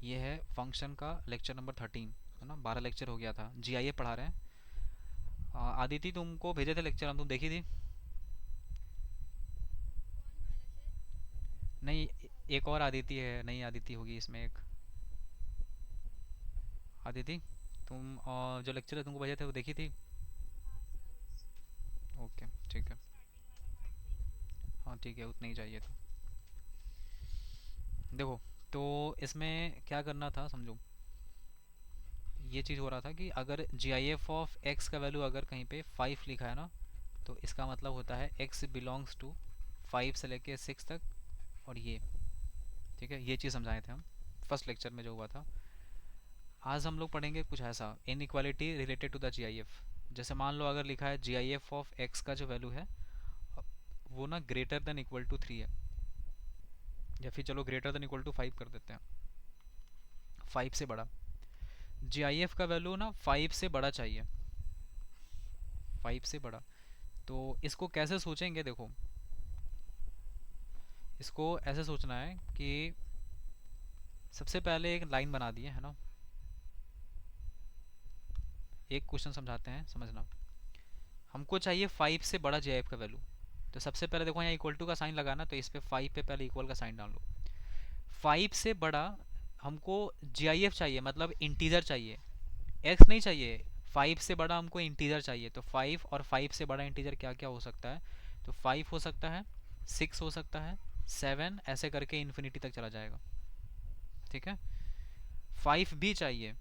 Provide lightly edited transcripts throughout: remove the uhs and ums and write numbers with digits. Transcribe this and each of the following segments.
ये है फंक्शन का लेक्चर नंबर 13, है ना। 12 लेक्चर हो गया था, जीआईए पढ़ा रहे हैं। आदिति तुमको भेजे थे लेक्चर, हम तुम देखी थी? नहीं, एक और आदिति है, नई आदिति होगी इसमें एक। आदिति, तुम जो लेक्चर तुमको भेजे थे वो देखी थी? ओके, ठीक है। हाँ ठीक है, उतना ही चाहिए था। देखो, तो इसमें क्या करना था समझो। ये चीज़ हो रहा था कि अगर जी आई एफ ऑफ एक्स का वैल्यू अगर कहीं पे 5 लिखा है ना, तो इसका मतलब होता है एक्स बिलोंग्स टू 5 से लेके 6 तक। और ये, ठीक है, ये चीज़ समझाए थे हम फर्स्ट लेक्चर में जो हुआ था। आज हम लोग पढ़ेंगे कुछ ऐसा, inequality related to the G I F. जैसे मान लो अगर लिखा है G I F of X का जो वैल्यू है वो ना ग्रेटर देन इक्वल टू 3 है, या फिर चलो ग्रेटर देन इक्वल टू 5 कर देते हैं, 5 से बड़ा। जी आई एफ का वैल्यू ना 5 से बड़ा चाहिए, 5 से बड़ा। तो इसको कैसे सोचेंगे, देखो इसको ऐसे सोचना है कि सबसे पहले एक लाइन बना दिए, है ना। एक क्वेश्चन समझाते हैं, समझना। हमको चाहिए 5 से बड़ा जी आई एफ का वैल्यू। तो सबसे पहले देखो यहाँ इक्वल टू का साइन लगाना, तो इस पे 5 पे पहले इक्वल का साइन डाल लो। 5 से बड़ा हमको जी आई एफ चाहिए, मतलब इंटीजर चाहिए, एक्स नहीं चाहिए। 5 से बड़ा हमको इंटीजर चाहिए, तो 5 और 5 से बड़ा इंटीजर क्या क्या हो सकता है? तो 5 हो सकता है, 6 हो सकता है, 7, ऐसे करके इन्फिनिटी तक चला जाएगा। ठीक है, 5 भी चाहिए।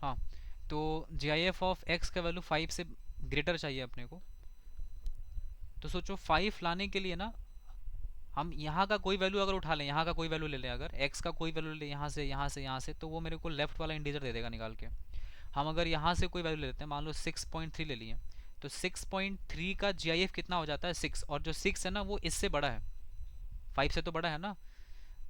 हाँ, तो जी आई एफ ऑफ एक्स का वैल्यू 5 से ग्रेटर चाहिए अपने को। तो सोचो 5 लाने के लिए ना, हम यहाँ का कोई वैल्यू अगर उठा लें, यहाँ का कोई वैल्यू ले लें, अगर x का कोई वैल्यू ले, यहाँ से यहाँ से यहाँ से, तो वो मेरे को लेफ्ट वाला इंटीजर दे देगा निकाल के। हम अगर यहाँ से कोई वैल्यू ले लेते हैं, मान लो 6.3 ले लिए, तो 6.3 का जी आई एफ कितना हो जाता है? 6। और जो 6 है ना वो इससे बड़ा है, 5 से तो बड़ा है ना।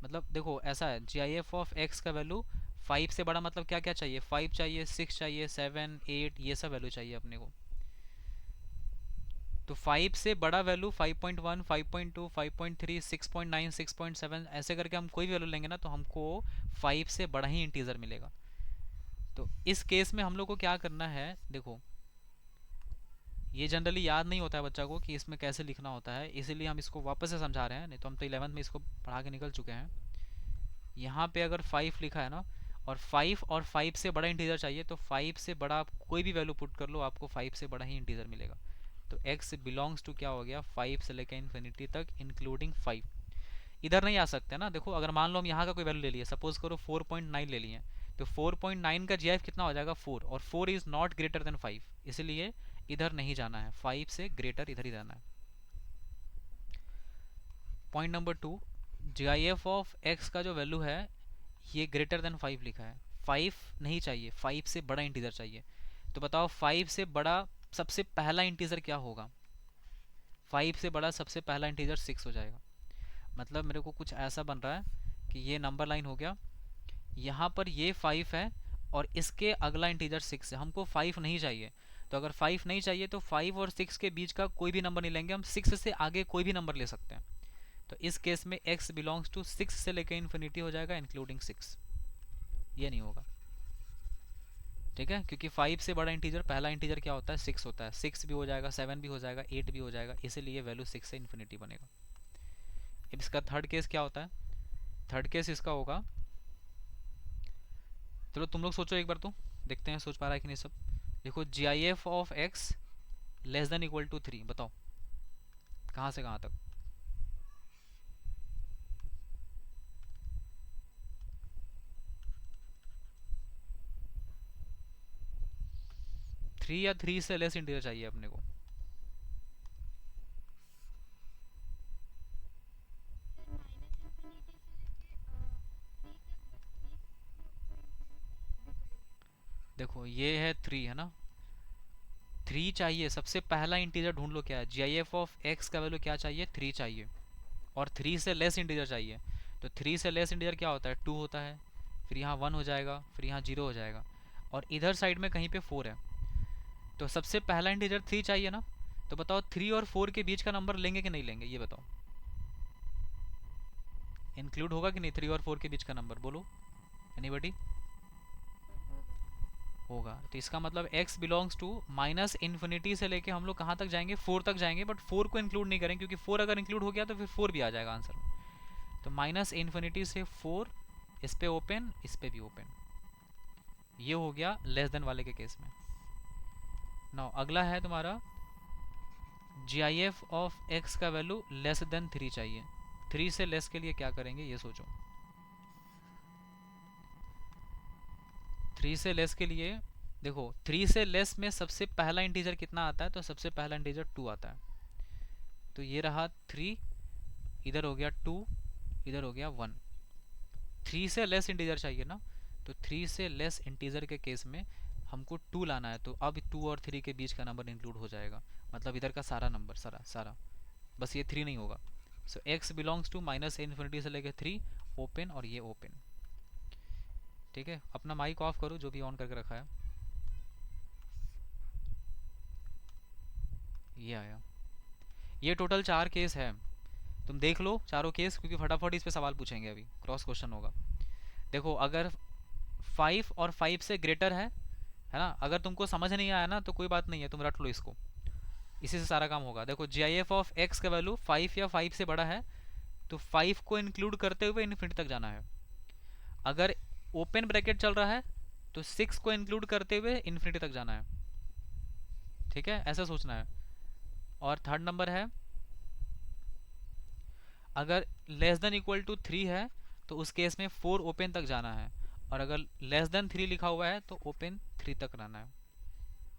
मतलब देखो ऐसा है, G I F of X का वैल्यू 5 से बड़ा मतलब क्या क्या चाहिए? 5 चाहिए, 6 चाहिए, 7, 8, ये सब वैल्यू चाहिए अपने को। तो 5 से बड़ा वैल्यू 5.1, 5.2, 5.3, 6.9, 6.7, ऐसे करके हम कोई भी वैल्यू लेंगे ना, तो हमको 5 से बड़ा ही इंटीजर मिलेगा। तो इस केस में हम लोग को क्या करना है, देखो ये जनरली याद नहीं होता है बच्चा को कि इसमें कैसे लिखना होता है, इसीलिए हम इसको वापस से समझा रहे हैं, नहीं तो हम तो 11th में इसको पढ़ा के निकल चुके हैं। यहाँ पे अगर 5 लिखा है ना, और 5 और 5 से बड़ा इंटीजर चाहिए, तो 5 से बड़ा आप कोई भी वैल्यू पुट कर लो, आपको 5 से बड़ा ही इंटीजर मिलेगा। तो x बिलोंग्स टू क्या हो गया? 5 से लेकर इन्फिनिटी तक इंक्लूडिंग 5। इधर नहीं आ सकते ना, देखो अगर मान लो हम यहाँ का कोई वैल्यू ले लिए, सपोज करो 4.9 ले लिए, तो 4.9 का जीएफ कितना हो जाएगा? 4, और 4 इज नॉट ग्रेटर देन 5, इसलिए इधर नहीं जाना है, 5 से ग्रेटर इधर ही जाना है। Point number 2, G I F of X का जो वैल्यू है ये ग्रेटर देन 5 लिखा है, 5 नहीं चाहिए, 5 से बड़ा इंटीजर चाहिए। तो बताओ 5 से बड़ा सबसे पहला इंटीजर क्या होगा? 5 से बड़ा सबसे पहला इंटीजर 6 हो जाएगा। मतलब मेरे को कुछ ऐसा बन रहा है कि ये नंबर लाइन हो गया, यहाँ पर ये 5 है, और इसके अगला इंटीजर 6 है, हमको 5 नहीं चाहिए। तो अगर 5 नहीं चाहिए तो 5 और 6 के बीच का कोई भी नंबर नहीं लेंगे हम, 6 से आगे कोई भी नंबर ले सकते हैं। तो इस केस में x बिलोंग्स टू 6 से लेकर इन्फिनिटी हो जाएगा इंक्लूडिंग 6, ये नहीं होगा। ठीक है, क्योंकि 5 से बड़ा इंटीजर, पहला इंटीजर क्या होता है? 6 होता है, 6 भी हो जाएगा, 7 भी हो जाएगा, 8 भी हो जाएगा, इसीलिए वैल्यू 6 से इन्फिनिटी बनेगा। अब इसका थर्ड केस क्या होता है? थर्ड केस इसका होगा, चलो तुम लोग सोचो एक बार, तो देखते हैं सोच पा रहा है कि नहीं सब। देखो G I F of x less than equal to 3, बताओ कहाँ से कहाँ तक? 3 या 3 से लेस इंटीजर चाहिए अपने को। देखो ये है 3, है ना, 3 चाहिए, सबसे पहला इंटीजर ढूंढ लो क्या है। G I F of X का वैल्यू क्या चाहिए, 3 चाहिए, और 3 से लेस इंटीजर चाहिए। तो 3 से लेस इंटीजर क्या होता है, 2 होता है, फिर यहाँ 1 हो जाएगा, फिर यहाँ 0 हो जाएगा, और इधर साइड में कहीं पे 4 है। तो सबसे पहला इंटीजर 3 चाहिए ना, तो बताओ 3 और 4 के बीच का नंबर लेंगे कि नहीं लेंगे, ये बताओ। इंक्लूड होगा कि नहीं 3 और 4 के बीच का नंबर, बोलो एनीबडी। होगा। तो इसका मतलब x belongs to minus infinity से लेके हम लोग कहाँ तक जाएंगे, 4 तक जाएंगे, बट 4 को इंक्लूड नहीं करेंगे, क्योंकि 4 अगर इंक्लूड हो गया तो फिर 4 भी आ जाएगा आंसर में। तो माइनस इन्फिनिटी से 4, इस पे ओपन, इस पे भी ओपन। ये हो गया लेस देन वाले के केस में। नाउ अगला है तुम्हारा जी आई एफ ऑफ एक्स का वैल्यू लेस देन 3 चाहिए। 3 से लेस के लिए क्या करेंगे ये सोचो। 3 से लेस के लिए देखो, 3 से लेस में सबसे पहला इंटीजर कितना आता है, तो सबसे पहला इंटीजर 2 आता है। तो ये रहा 3, इधर हो गया 2, इधर हो गया 1। 3 से लेस इंटीजर चाहिए ना, तो 3 से लेस इंटीजर के केस में हमको 2 लाना है, तो अब 2 और 3 के बीच का नंबर इंक्लूड हो जाएगा, मतलब इधर का सारा नंबर, सारा सारा, बस ये 3 नहीं होगा। So x belongs to minus infinity से लेकर 3 ओपन, और ये ओपन। ठीक है, अपना माइक ऑफ करो जो भी ऑन करके रखा है। ये आया। ये टोटल 4 केस है, तुम देख लो चारों केस, क्योंकि फटाफट इस पे सवाल पूछेंगे, अभी क्रॉस क्वेश्चन होगा। देखो अगर 5 और 5 से ग्रेटर है ना, अगर तुमको समझ नहीं आया ना तो कोई बात नहीं है, तुम रट लो इसको, इसी से सारा काम होगा। देखो G I F of X का वैल्यू 5 या 5 से बड़ा है, तो 5 को इंक्लूड करते हुए इन्फिनिटी तक जाना है। अगर ओपन ब्रैकेट चल रहा है तो 6 को इंक्लूड करते हुए इन्फिनिटी तक जाना है। ठीक है, ऐसा सोचना है। और थर्ड नंबर है, अगर लेस देन इक्वल टू 3 है तो उस केस में 4 ओपन तक जाना है, और अगर लेस देन 3 लिखा हुआ है तो ओपन 3 तक रहना है।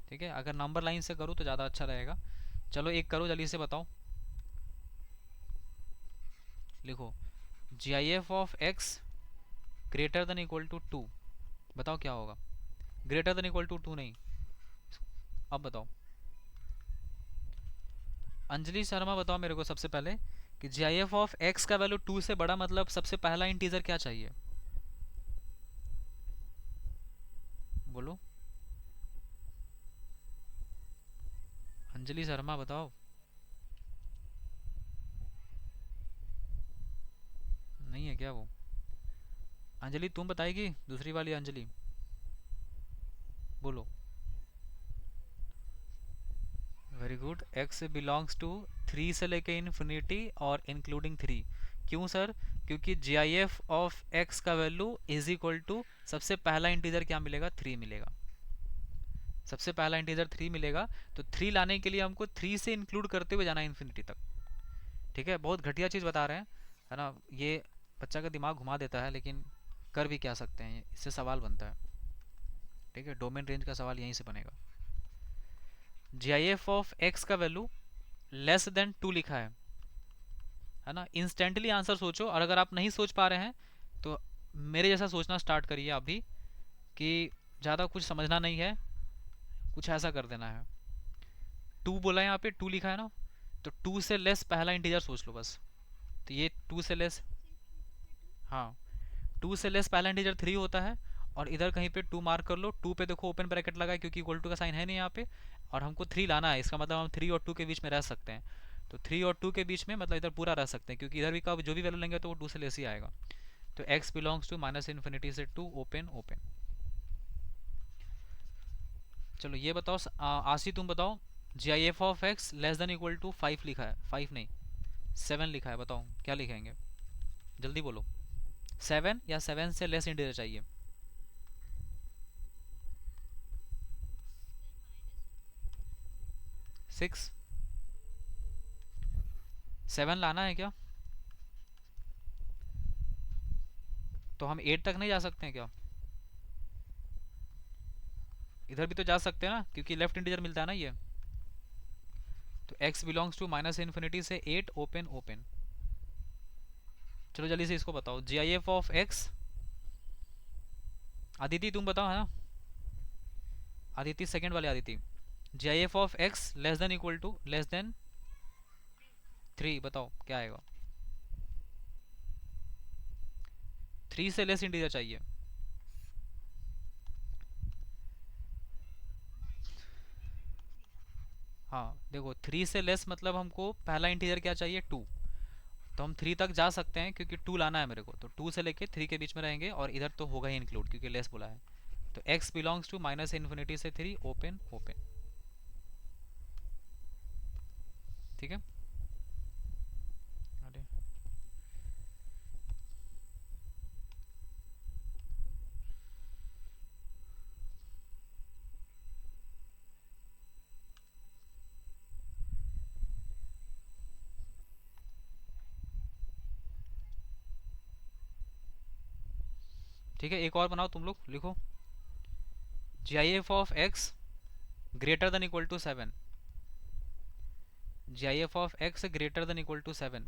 ठीक है, अगर नंबर लाइन से करूँ तो ज़्यादा अच्छा रहेगा। चलो एक करो, जल्दी से बताओ, लिखो G I F of x greater than equal to 2, बताओ क्या होगा। ग्रेटर देन इक्वल टू 2 नहीं, अब बताओ। अंजलि शर्मा बताओ मेरे को सबसे पहले कि जी आई एफ ऑफ एक्स का वैल्यू 2 से बड़ा, मतलब सबसे पहला इंटीजर क्या चाहिए, बोलो। अंजलि शर्मा बताओ। नहीं है क्या वो? अंजलि तुम बताएगी, दूसरी वाली अंजलि, बोलो। Very good, x belongs to 3 से लेके इन्फिनिटी और इंक्लूडिंग 3। क्यों सर? क्योंकि जी आई एफ ऑफ एक्स का वैल्यू इज इक्वल टू सबसे पहला इंटीजर क्या मिलेगा, 3 मिलेगा। सबसे पहला इंटीजर 3 मिलेगा, तो 3 लाने के लिए हमको 3 से इंक्लूड करते हुए जाना है इन्फिनिटी तक। ठीक है, बहुत घटिया चीज़ बता रहे हैं, है ना, ये बच्चा का दिमाग घुमा देता है, लेकिन कर भी क्या सकते हैं, इससे सवाल बनता है। ठीक है, डोमेन रेंज का सवाल यहीं से बनेगा। जी आई एफ ऑफ एक्स का वैल्यू लेस देन 2 लिखा है ना, इंस्टेंटली आंसर सोचो, और अगर आप नहीं सोच पा रहे हैं तो मेरे जैसा सोचना स्टार्ट करिए आप भी, कि ज़्यादा कुछ समझना नहीं है, कुछ ऐसा कर देना है। 2 बोला है यहाँ पे, 2 लिखा है ना, तो 2 से लेस पहला इंटीजर सोच लो बस। तो ये 2 से लेस, हाँ, 2 से लेस पहला इंटीजर 3 होता है, और इधर कहीं पे 2 मार्क कर लो। 2 पे देखो ओपन ब्रैकेट लगा है, क्योंकि इक्वल टू का साइन है नहीं यहाँ पे, और हमको 3 लाना है, इसका मतलब हम 3 और 2 के बीच में रह सकते हैं। तो 3 और 2 के बीच में मतलब इधर पूरा रह सकते हैं, क्योंकि इधर भी का जो भी वैल्यू लेंगे तो वो 2 से लेस ही आएगा। तो x belongs to minus infinity से 2 ओपन ओपन। चलो ये बताओ, आशी तुम बताओ, G I F of x less than equal to 5 लिखा है, 5 नहीं 7 लिखा है, बताओ क्या लिखेंगे, जल्दी बोलो। 7 या 7 से लेस इंटीजर चाहिए। 6, 7 लाना है क्या? तो हम 8 तक नहीं जा सकते हैं क्या? इधर भी तो जा सकते हैं ना, क्योंकि लेफ्ट इंटीजर मिलता है ना ये। तो x belongs to minus infinity से 8 ओपन ओपन। चलो जल्दी से इसको बताओ, G I F of x, Aditi तुम बताओ, है ना, आदिति सेकंड वाले Aditi, G I F of x less than equal to less than 3, बताओ क्या आएगा? 3 से लेस इंटीजर चाहिए। हाँ देखो, 3 से लेस मतलब हमको पहला इंटीजर क्या चाहिए? 2। तो हम 3 तक जा सकते हैं क्योंकि 2 लाना है मेरे को, तो 2 से लेके 3 के बीच में रहेंगे, और इधर तो होगा ही इंक्लूड क्योंकि लेस बोला है। तो x belongs to minus infinity से 3, ओपन ओपन। ठीक है। अरे ठीक है, एक और बनाओ तुम लोग, लिखो G I F of x greater than equal to 7। G I F of x greater than equal to 7।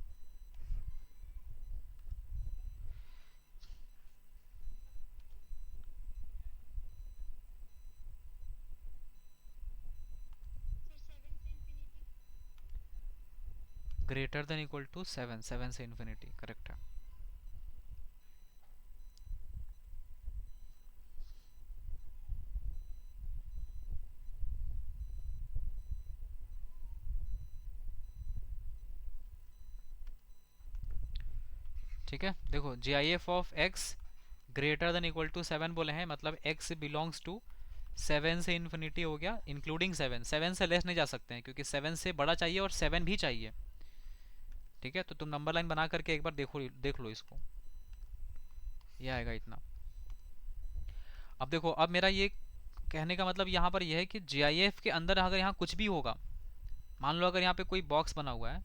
Greater than equal to 7, 7 से इन्फिनिटी, करेक्ट है। ठीक है, देखो G I F of x greater than equal to 7 बोले हैं, मतलब x belongs to 7 से infinity हो गया इंक्लूडिंग 7। 7 से लेस नहीं जा सकते हैं क्योंकि 7 से बड़ा चाहिए और 7 भी चाहिए। ठीक है, तो तुम नंबर लाइन बना करके एक बार देखो, देख लो इसको, ये आएगा इतना। अब देखो, अब मेरा ये कहने का मतलब यहाँ पर यह है कि GIF के अंदर अगर यहाँ कुछ भी होगा, मान लो अगर यहाँ पे कोई बॉक्स बना हुआ है,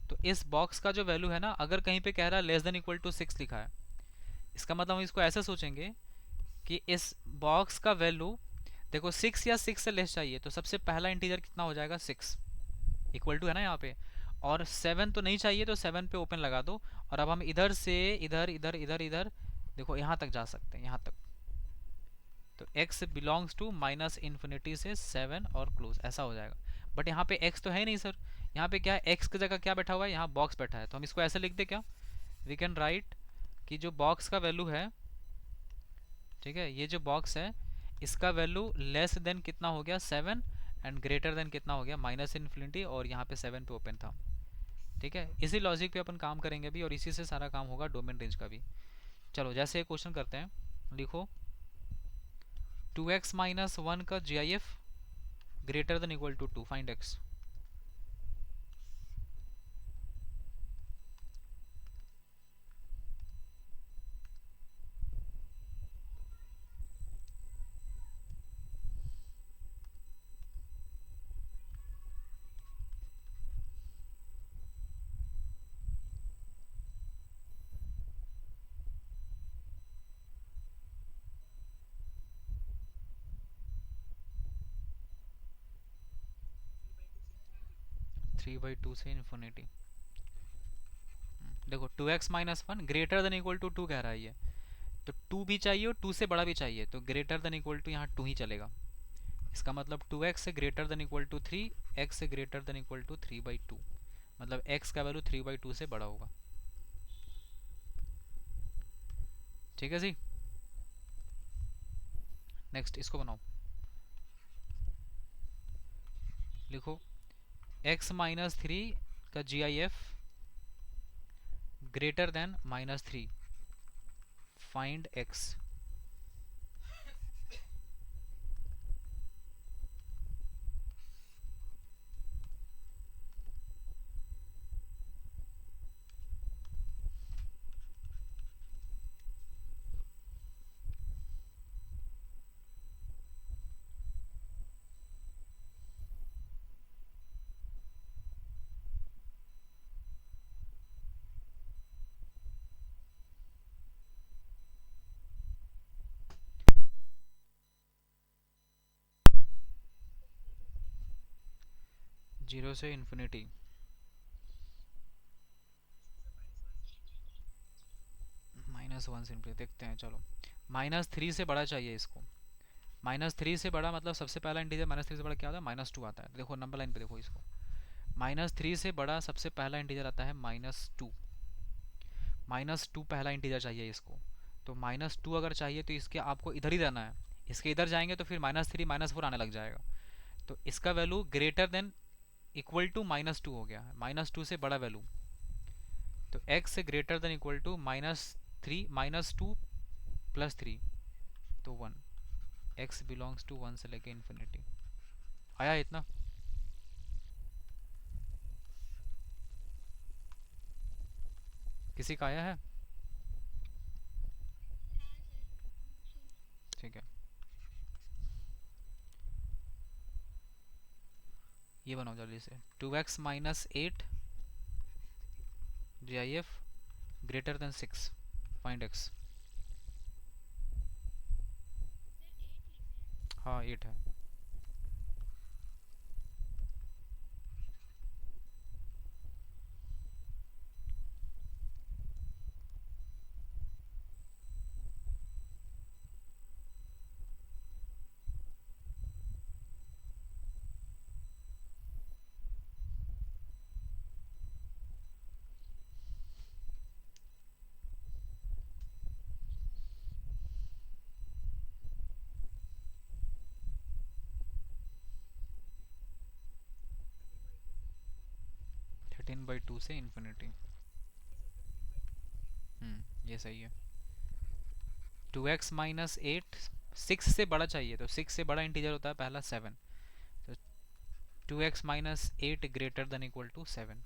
तो इस बॉक्स का जो वैल्यू है ना, अगर कहीं पे कह रहा है लेस देन इक्वल टू 6 लिखा है, इसका मतलब हम इसको ऐसे सोचेंगे कि इस बॉक्स का वैल्यू, देखो 6 या 6 से लेस चाहिए, तो सबसे पहला इंटीजर कितना हो जाएगा? 6 इक्वल टू है ना यहाँ पे, और 7 तो नहीं चाहिए, तो 7 पे ओपन लगा दो। और अब हम इधर से इधर इधर इधर इधर देखो यहाँ तक जा सकते हैं, यहाँ तक। तो x belongs to minus infinity से 7 और क्लोज, ऐसा हो जाएगा। बट यहाँ पे x तो है ही नहीं सर, यहाँ पे क्या है, x की जगह क्या बैठा हुआ है? यहाँ बॉक्स बैठा है, तो हम इसको ऐसे लिख दे क्या? वी कैन राइट कि जो बॉक्स का वैल्यू है, ठीक है, ये जो बॉक्स है इसका वैल्यू लेस देन कितना हो गया? 7, एंड ग्रेटर देन कितना हो गया? माइनस इन्फिनिटी, और यहाँ पे 7 पे ओपन था। ठीक है, इसी लॉजिक पे अपन काम करेंगे अभी, और इसी से सारा काम होगा डोमेन रेंज का भी। चलो जैसे एक क्वेश्चन करते हैं, लिखो 2x माइनस 1 का G I F greater than equal to 2, find x। 3/2 से इन्फिनिटी। देखो 2x minus 1 greater than equal to 2 कह रहा है ये, तो 2 भी चाहिए और 2 से बड़ा भी चाहिए, तो ग्रेटर देन इक्वल टू यहाँ 2 ही चलेगा। इसका मतलब 2x से greater than equal to 3, x से ग्रेटर देन इक्वल टू 3/2, मतलब x का वैल्यू 3/2 से बड़ा होगा। ठीक है जी, नेक्स्ट इसको बनाओ, लिखो x माइनस 3 का G I F greater than -3, find x। 0 से इन्फिनिटी, -1 से इन्फिनिटी, देखते हैं चलो। -3 से बड़ा चाहिए इसको, -3 से बड़ा मतलब सबसे पहला इंटीजर -3 से बड़ा क्या होता है, -2 आता है। देखो नंबर लाइन पे देखो इसको, -3 से बड़ा सबसे पहला इंटीजर आता है -2। -2 पहला इंटीजर चाहिए इसको। तो -2 अगर चाहिए तो इसके आपको इधर ही रहना है, इसके इधर जाएंगे तो फिर -3 -4 आने लग जाएगा। तो इसका value greater than equal to -2 हो गया है, -2 से बड़ा वैल्यू। तो x से greater than equal to -2 plus 3, तो 1। x बिलोंग्स टू 1 से लेके इन्फिनिटी। आया इतना? किसी का आया है? ठीक है, ये बनाओ जल्दी से। 2x minus 8 GIF greater than 6, find x। हाँ 8 है। थर्टीन बाई टू से इन्फिनिटी। ये सही है। 2x माइनस 8, 6 से बड़ा चाहिए, तो 6 से बड़ा इंटीजर होता है पहला 7। तो 2x minus 8 greater than equal to 7।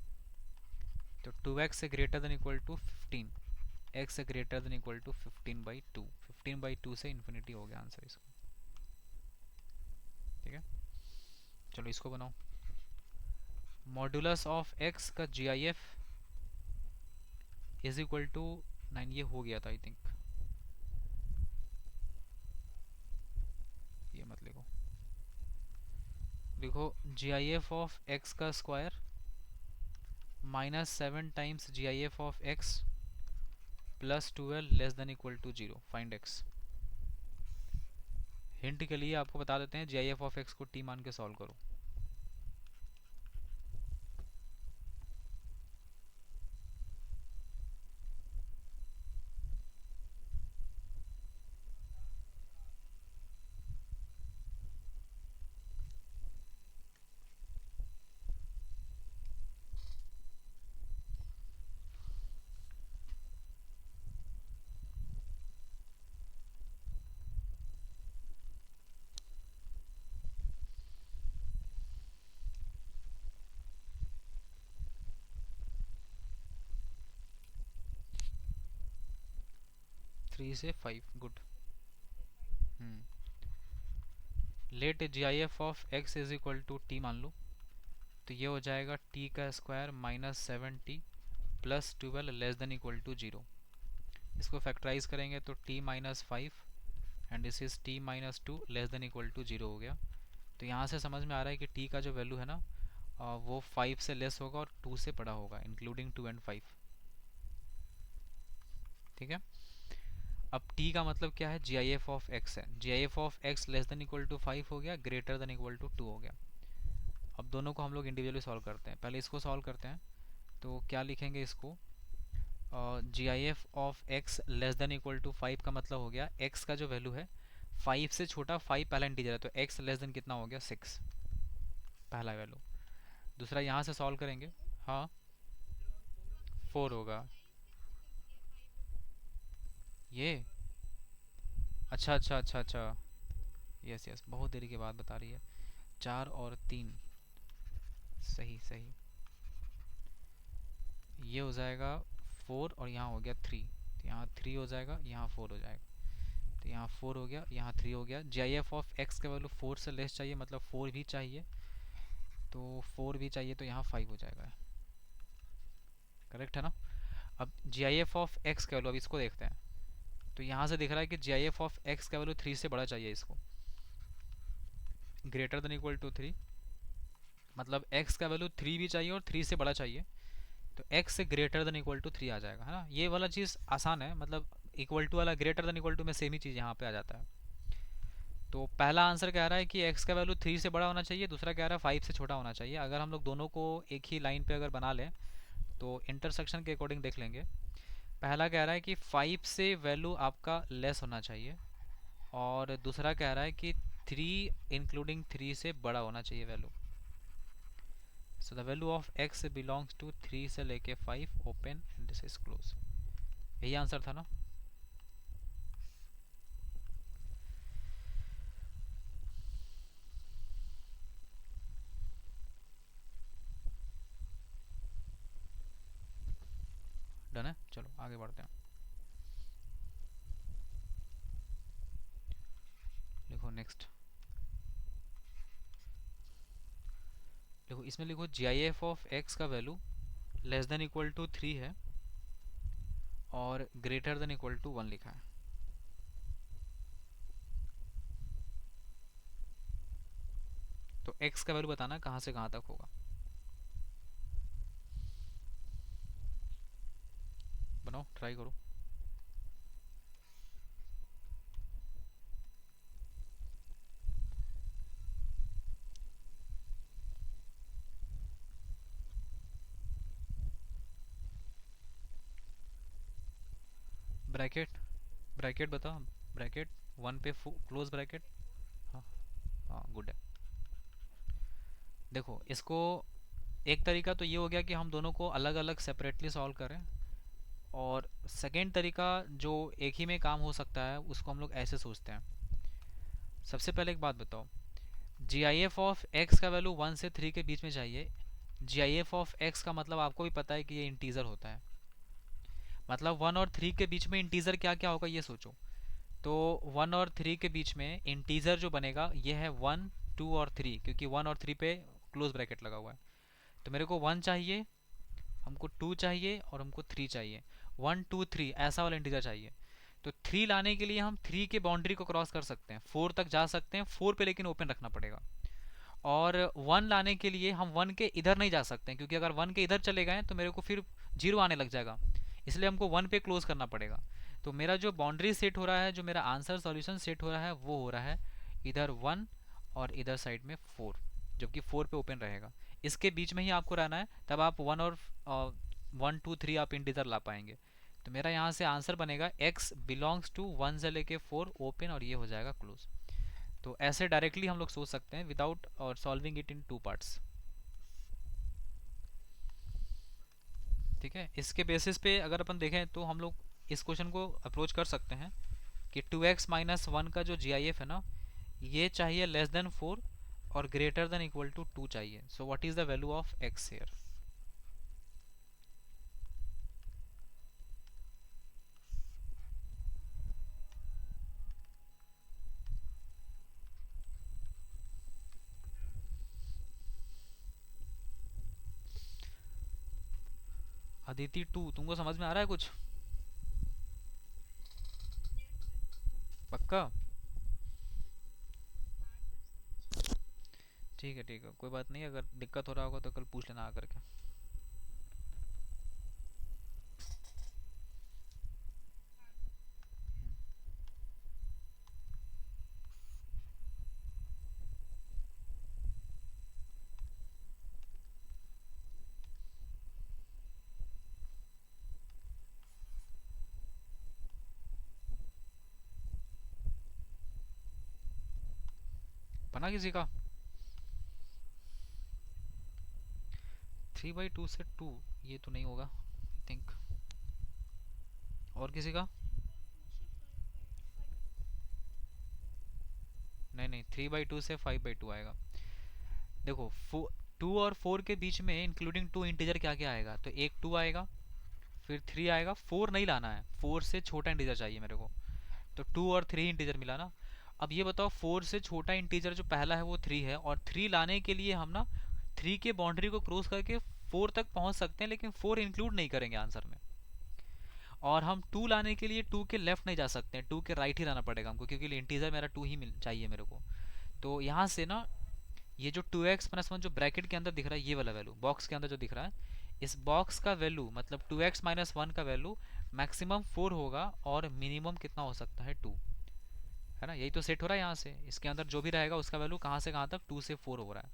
तो 2x से greater than equal to 15, x से ग्रेटर देन इक्वल टू 15/2। 15/2 से इन्फिनिटी हो गया आंसर इसका। ठीक है, चलो इसको बनाओ। मॉड्यूलस ऑफ x का GIF इज इक्वल टू 9। ये हो गया था आई थिंक, ये मत लिखो। लिखो GIF ऑफ x का square -7 times GIF of x plus 12 less than equal to 0, find x। Hint के लिए आपको बता देते हैं GIF ऑफ x को t मान के सॉल्व करो। थ्री से 5, good. Let GIF of x is equal to t मान लो, तो ये हो जाएगा t का square -7t plus 12 less than equal to 0। इसको फैक्टराइज करेंगे तो t -5 and this is t -2 less than equal to 0 हो गया। तो यहाँ से समझ में आ रहा है कि t का जो वैल्यू है ना, वो 5 से लेस होगा और 2 से बड़ा होगा, इंक्लूडिंग 2 एंड 5। ठीक है, अब t का मतलब क्या है, GIF ऑफ x है। GIF of x less than equal to 5 हो गया, ग्रेटर देन इक्वल टू 2 हो गया। अब दोनों को हम लोग इंडिविजुअली सॉल्व करते हैं। पहले इसको सॉल्व करते हैं, तो क्या लिखेंगे इसको, GIF of x less than equal to 5 का मतलब हो गया x का जो वैल्यू है 5 से छोटा, 5 पहला इंटीजर है, तो x लेस देन कितना हो गया 6, पहला वैल्यू। दूसरा यहाँ से सॉल्व करेंगे, हाँ 4 होगा। ये अच्छा अच्छा अच्छा अच्छा, यस यस, बहुत देरी के बाद बता रही है। 4 और 3, सही सही। ये हो जाएगा 4 और यहाँ हो गया 3, तो यहाँ 3 हो जाएगा, यहाँ 4 हो जाएगा। तो यहाँ 4 हो गया, यहाँ 3 हो गया। GIF ऑफ x का वैल्यू 4 से लेस चाहिए, मतलब 4 भी चाहिए, तो 4 भी चाहिए, तो यहाँ 5 हो जाएगा। करेक्ट है ना? अब GIF ऑफ x का वैल्यू, अब इसको देखते हैं। तो यहाँ से दिख रहा है कि GIF ऑफ x का वैल्यू 3 से बड़ा चाहिए इसको, ग्रेटर देन इक्वल टू 3, मतलब x का वैल्यू 3 भी चाहिए और 3 से बड़ा चाहिए, तो x से ग्रेटर देन इक्वल टू 3 आ जाएगा, है ना? ये वाला चीज़ आसान है, मतलब इक्वल टू वाला ग्रेटर देन इक्वल टू में सेम ही चीज़ यहाँ पे आ जाता है। तो पहला आंसर कह रहा है कि x का वैल्यू 3 से बड़ा होना चाहिए, दूसरा कह रहा है 5 से छोटा होना चाहिए। अगर हम लोग दोनों को एक ही लाइन पे अगर बना लें तो इंटरसेक्शन के अकॉर्डिंग देख लेंगे। पहला कह रहा है कि 5 से वैल्यू आपका लेस होना चाहिए, और दूसरा कह रहा है कि 3 इंक्लूडिंग 3 से बड़ा होना चाहिए value. So the value of x belongs to 3 से लेके 5 open and this is close. यही आंसर था ना? डन है, चलो आगे बढ़ते हैं। लिखो नेक्स्ट। देखो इसमें लिखो G I F of X का value less than equal to 3 है और ग्रेटर देन इक्वल टू 1 लिखा है। तो एक्स का वैल्यू बताना कहाँ से कहाँ तक होगा। बनाओ, ट्राई करो। ब्रैकेट, ब्रैकेट बताओ। ब्रैकेट 1 पे क्लोज ब्रैकेट। हाँ, हाँ गुड है। देखो इसको, एक तरीका तो ये हो गया कि हम दोनों को अलग अलग सेपरेटली सॉल्व करें, और सेकेंड तरीका जो एक ही में काम हो सकता है उसको हम लोग ऐसे सोचते हैं। सबसे पहले एक बात बताओ, G I F of X का वैल्यू 1 से 3 के बीच में चाहिए। जी आई एफ ऑफ एक्स का मतलब आपको भी पता है कि ये इंटीजर होता है, मतलब 1 और 3 के बीच में इंटीजर क्या क्या होगा ये सोचो। तो 1 और 3 के बीच में इंटीजर जो बनेगा ये है 1, 2 और 3, क्योंकि 1 और 3 पे क्लोज ब्रैकेट लगा हुआ है। तो मेरे को 1 चाहिए, हमको 2 चाहिए और हमको 3 चाहिए। 1 2 3 ऐसा वाला इंटीजर चाहिए। तो 3 लाने के लिए हम 3 के बाउंड्री को क्रॉस कर सकते हैं, 4 तक जा सकते हैं, 4 पे लेकिन ओपन रखना पड़ेगा। और 1 लाने के लिए हम 1 के इधर नहीं जा सकते हैं, क्योंकि अगर 1 के इधर चले गए तो मेरे को फिर 0 आने लग जाएगा, इसलिए हमको 1 पे क्लोज करना पड़ेगा। तो मेरा जो बाउंड्री सेट हो रहा है, जो मेरा आंसर सॉल्यूशन सेट हो रहा है, वो हो रहा है इधर 1 और इधर साइड में 4, जबकि 4 पे ओपन रहेगा। इसके बीच में ही आपको रहना है, तब आप 1 और 1 2 3 आप इंटीजर ला पाएंगे। तो मेरा यहाँ से आंसर बनेगा x बिलोंग्स टू 1 से लेके 4 ओपन, और ये हो जाएगा क्लोज। तो ऐसे डायरेक्टली हम लोग सोच सकते हैं विदाउट और सॉल्विंग इट इन 2 पार्ट्स। ठीक है, इसके बेसिस पे अगर अपन देखें तो हम लोग इस क्वेश्चन को अप्रोच कर सकते हैं कि 2x माइनस 1 का जो जी आई एफ है ना, ये चाहिए लेस देन 4 और ग्रेटर देन इक्वल टू 2 चाहिए। So what is the value of x here. Aditi 2, तुमको समझ में आ रहा है कुछ? पक्का? ठीक है, कोई बात नहीं, अगर दिक्कत हो रहा होगा तो कल पूछ लेना आकर के। बना किसी का? 3/2 से 2, ये तो नहीं होगा आई थिंक। और किसी का? नहीं नहीं, 3/2 से 5/2 आएगा। देखो 2 और 4 के बीच में इंक्लूडिंग 2 इंटीजर क्या क्या आएगा, तो एक 2 आएगा, फिर 3 आएगा। 4 नहीं लाना है, 4 से छोटा इंटीजर चाहिए मेरे को। तो 2 और 3 इंटीजर मिला ना। अब ये बताओ, 4 से छोटा इंटीजर जो पहला है वो 3 है, और 3 लाने के लिए हम ना 3 के बाउंड्री को क्रॉस करके 4 तक पहुंच सकते हैं, लेकिन 4 इंक्लूड नहीं करेंगे आंसर में। और हम 2 लाने के लिए 2 के लेफ्ट नहीं जा सकते हैं, 2 के राइट ही लाना पड़ेगा हमको, क्योंकि इंटीजर मेरा 2 ही चाहिए मेरे को। तो यहाँ से ना, ये जो 2x-1 जो ब्रैकेट के अंदर दिख रहा है, ये वाला वैल्यू बॉक्स के अंदर जो दिख रहा है, इस बॉक्स का वैल्यू मतलब 2x-1 का वैल्यू मैक्सिमम 4 होगा, और मिनिमम कितना हो सकता है 2। है ना, यही तो सेट हो रहा है यहाँ से, इसके अंदर जो भी रहेगा उसका वैल्यू कहाँ से कहाँ तक 2 से 4 हो रहा है।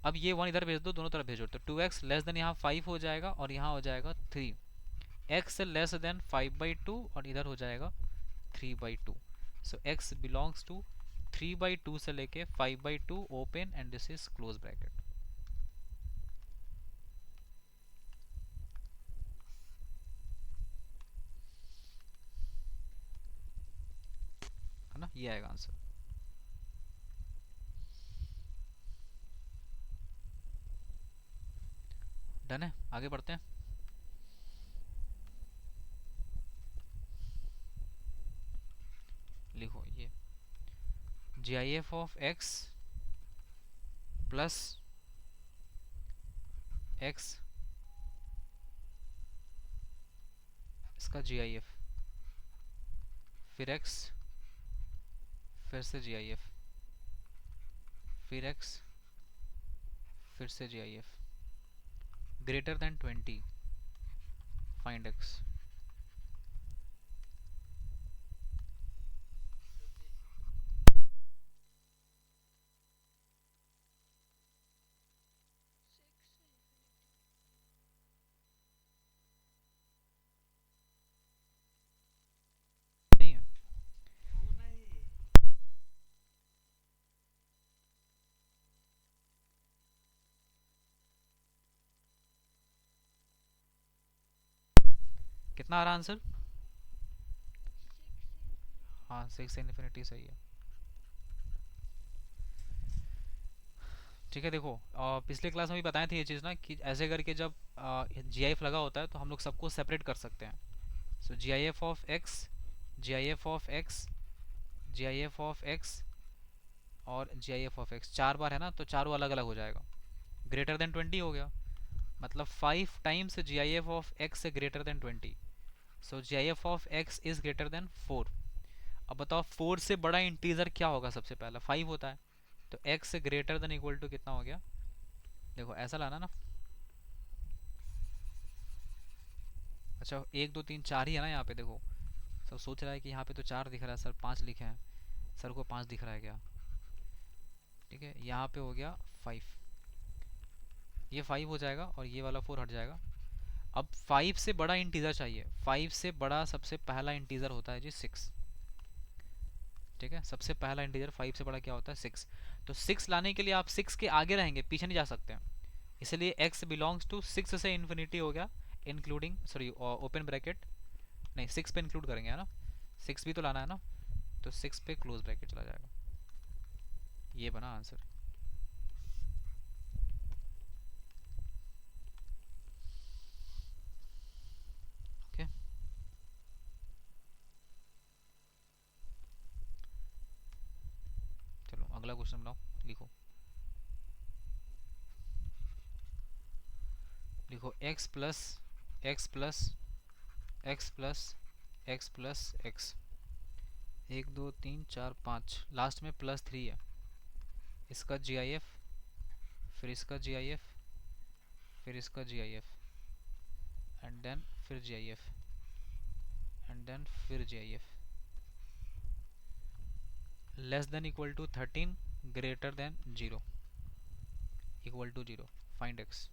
अब ये 1 इधर भेज दो, दोनों तरफ भेजो, तो 2x लेस देन यहाँ 5 हो जाएगा और यहाँ हो जाएगा 3, x लेस देन 5/2 और इधर हो जाएगा 3/2। सो x बिलोंग्स टू 3/2 से लेके 5/2 open and this is close bracket. है ना, ये आएगा आंसर। डन है, आगे बढ़ते हैं। लिखो ये GIF of x plus x, इसका GIF, फिर x, फिर से GIF, फिर x, फिर से GIF, greater than 20, find x। नहीं है, कितना आ रहा आंसर? हाँ 6 इन्फिनिटी सही है। ठीक है, देखो पिछले क्लास में भी बताए थे ये चीज़ ना, कि ऐसे करके जब GIF लगा होता है तो हम लोग सबको सेपरेट कर सकते हैं। सो GIF of x, GIF of x, GIF of x और GIF ऑफ x 4 बार है ना, तो चारों अलग अलग हो जाएगा। ग्रेटर देन 20 हो गया, मतलब 5 टाइम्स GIF ऑफ x से greater then 20। So GIF of x is greater then 4। अब बताओ 4 से बड़ा इंटीजर क्या होगा, सबसे पहला 5 होता है, तो x से ग्रेटर देन इक्वल टू कितना हो गया? देखो ऐसा लाना ना। अच्छा 1 2 3 4 ही है ना यहाँ पे, देखो सब सोच रहा है कि यहाँ पे तो 4 दिख रहा है सर, 5 लिखे हैं, सर को 5 दिख रहा है क्या? ठीक है, यहाँ पे हो गया 5, ये 5 हो जाएगा और ये वाला 4 हट जाएगा। अब 5 से बड़ा इंटीजर चाहिए, 5 से बड़ा सबसे पहला इंटीजर होता है जी 6। ठीक है, सबसे पहला इंटीजर 5 से बड़ा क्या होता है? 6। तो 6 लाने के लिए आप 6 के आगे रहेंगे, पीछे नहीं जा सकते हैं, इसलिए x बिलोंग्स टू 6 से इन्फिनिटी हो गया, इंक्लूडिंग सॉरी ओपन ब्रैकेट, नहीं 6 पे इंक्लूड करेंगे है ना, 6 भी तो लाना है ना, तो 6 पे क्लोज ब्रैकेट चला जाएगा। ये बना आंसर। ओके, चलो अगला क्वेश्चन बनाओ, लिखो। लिखो x plus x plus x plus x plus x, 1 2 3 4 5, last में +3 है, इसका GIF, फिर इसका GIF, फिर इसका GIF एंड देन फिर GIF एंड देन फिर GIF, less than equal to 13, greater than 0, equal to 0, find x।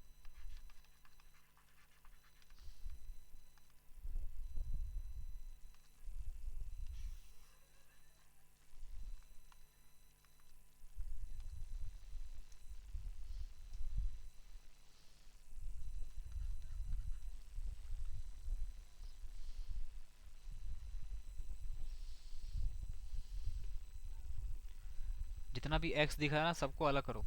जितना भी x दिखा है ना सबको अलग करो।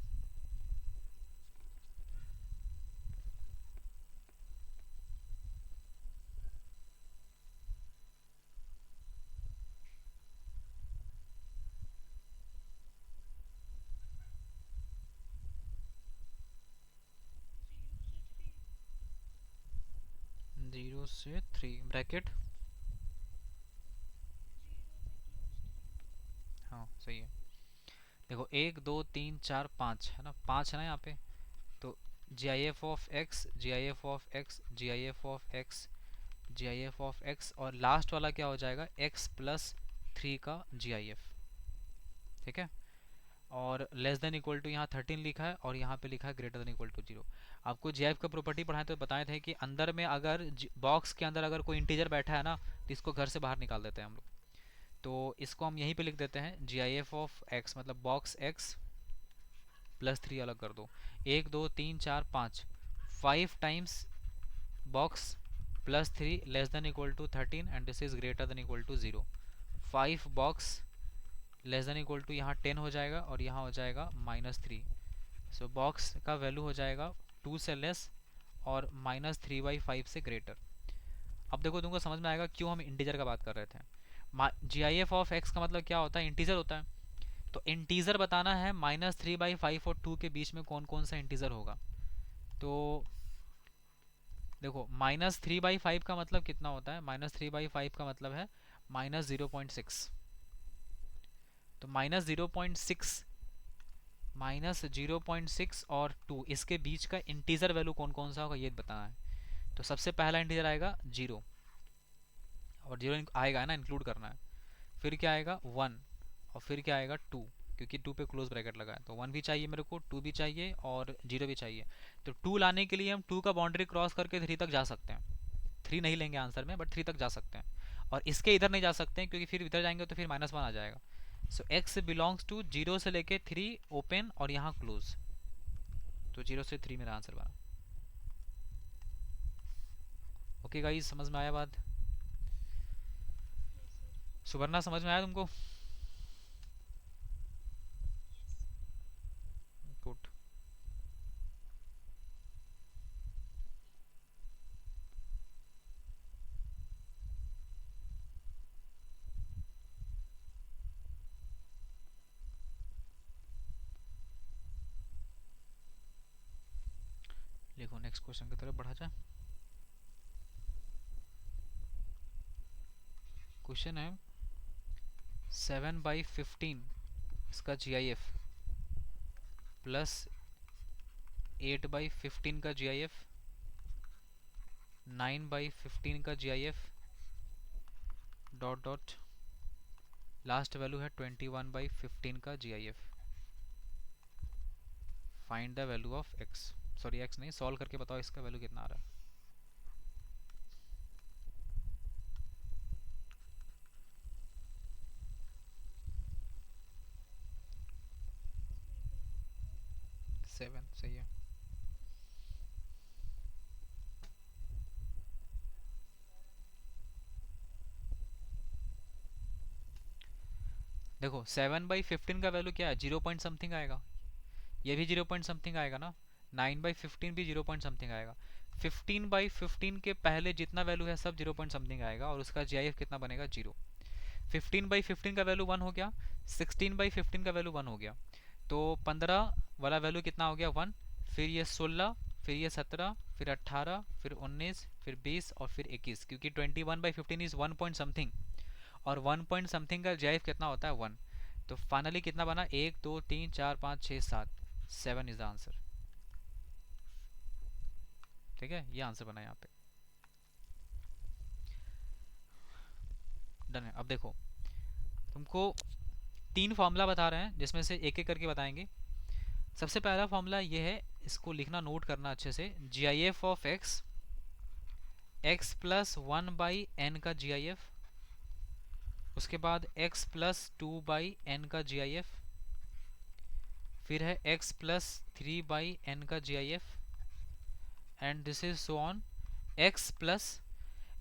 जीरो से 3 ब्रैकेट, हाँ सही है। देखो 1 2 3 4 5 है ना, 5 है ना यहाँ पे, तो GIF of x, GIF of x, GIF of x, GIF of x और लास्ट वाला क्या हो जाएगा? x प्लस 3 का GIF। ठीक है। और लेस देन इक्वल टू यहाँ 13 लिखा है और यहाँ पे लिखा है ग्रेटर देन इक्वल टू 0। आपको जीआईएफ का प्रॉपर्टी पढ़ाए तो बताए थे कि अंदर में अगर बॉक्स के अंदर अगर कोई इंटीजर बैठा है ना तो इसको घर से बाहर निकाल देते हैं हम लोग। तो इसको हम यहीं पे लिख देते हैं जी आई एफ ऑफ एक्स, मतलब बॉक्स एक्स प्लस 3 अलग कर दो, 1 2 3 4 5, 5 times box plus 3 less than equal to 13 and this is greater than equal to 0। 5 box less than equal to यहाँ 10 हो जाएगा और यहाँ हो जाएगा -3। सो बॉक्स का वैल्यू हो जाएगा 2 से लेस और -3/5 से ग्रेटर। अब देखो तुमको समझ में आएगा क्यों हम इंटीजर का बात कर रहे थे। जी आई एफ ऑफ एक्स का मतलब क्या होता है, इंटीजर होता है। तो इंटीजर बताना है -3/5 और 2 के बीच में कौन कौन सा इंटीजर होगा। तो देखो -3/5 का मतलब कितना होता है, -3/5 का मतलब है -0.6। तो -0.6 और 2 इसके बीच का इंटीजर वैल्यू कौन कौन सा होगा ये बताना है। तो सबसे पहला इंटीजर आएगा 0, और 0 आएगा है ना, इंक्लूड करना है। फिर क्या आएगा 1, और फिर क्या आएगा 2, क्योंकि 2 पे क्लोज ब्रैकेट लगा है। तो 1 भी चाहिए मेरे को, 2 भी चाहिए और 0 भी चाहिए। तो 2 लाने के लिए हम 2 का बाउंड्री क्रॉस करके 3 तक जा सकते हैं। 3 नहीं लेंगे आंसर में, बट 3 तक जा सकते हैं। और इसके इधर नहीं जा सकते हैं क्योंकि फिर इधर जाएंगे तो फिर -1 आ जाएगा। सो एक्स बिलोंग्स टू 0 से लेके 3 ओपन और यहाँ क्लोज। तो 0 से 3 मेरा आंसर बना। ओके गाइस, समझ में आया बात? सुवर्णा समझ में आया तुमको? गुड। देखो नेक्स्ट क्वेश्चन की तरफ बढ़ा जाए। क्वेश्चन है 7/15 इसका जी आई एफ प्लस 8/15 का जी आई एफ, 9/15 का G I F dot dot last value है 21/15 का G I F. Find the value of x, sorry x नहीं, सॉल्व करके बताओ इसका वैल्यू कितना आ रहा है। 7 सही है। देखो 7/15 का वैल्यू क्या है, 0 पॉइंट समथिंग आएगा। ये भी 0 पॉइंट समथिंग आएगा ना। 9/15 भी 0 पॉइंट समथिंग आएगा। 15/15 के पहले जितना वैल्यू है सब 0 पॉइंट समथिंग आएगा और उसका जी आई एफ कितना बनेगा 0। 15/15 का वैल्यू 1 हो गया, 16/15 का वैल्यू 1 हो गया। तो 15 वाला वैल्यू कितना हो गया 1, फिर ये 16, फिर ये 17, फिर 18, फिर 19, फिर 20 और फिर 21, क्योंकि 21/15 इज 1 पॉइंट समथिंग और 1 पॉइंट समथिंग का जी आई एफ कितना होता है 1। तो फाइनली कितना बना, 1 2 3 4 5 6 7, 7 इज द आंसर। ठीक है, ये आंसर बना यहाँ पे। डन है। अब देखो तुमको 3 फार्मूला बता रहे हैं जिसमें से एक एक करके बताएंगे। सबसे पहला फार्मूला ये है, इसको लिखना नोट करना अच्छे से, G I F of x, x plus 1/n का जी आई एफ, उसके बाद x प्लस 2/n का जी आई एफ, फिर है x प्लस 3/n का G I F and this is so on x plus,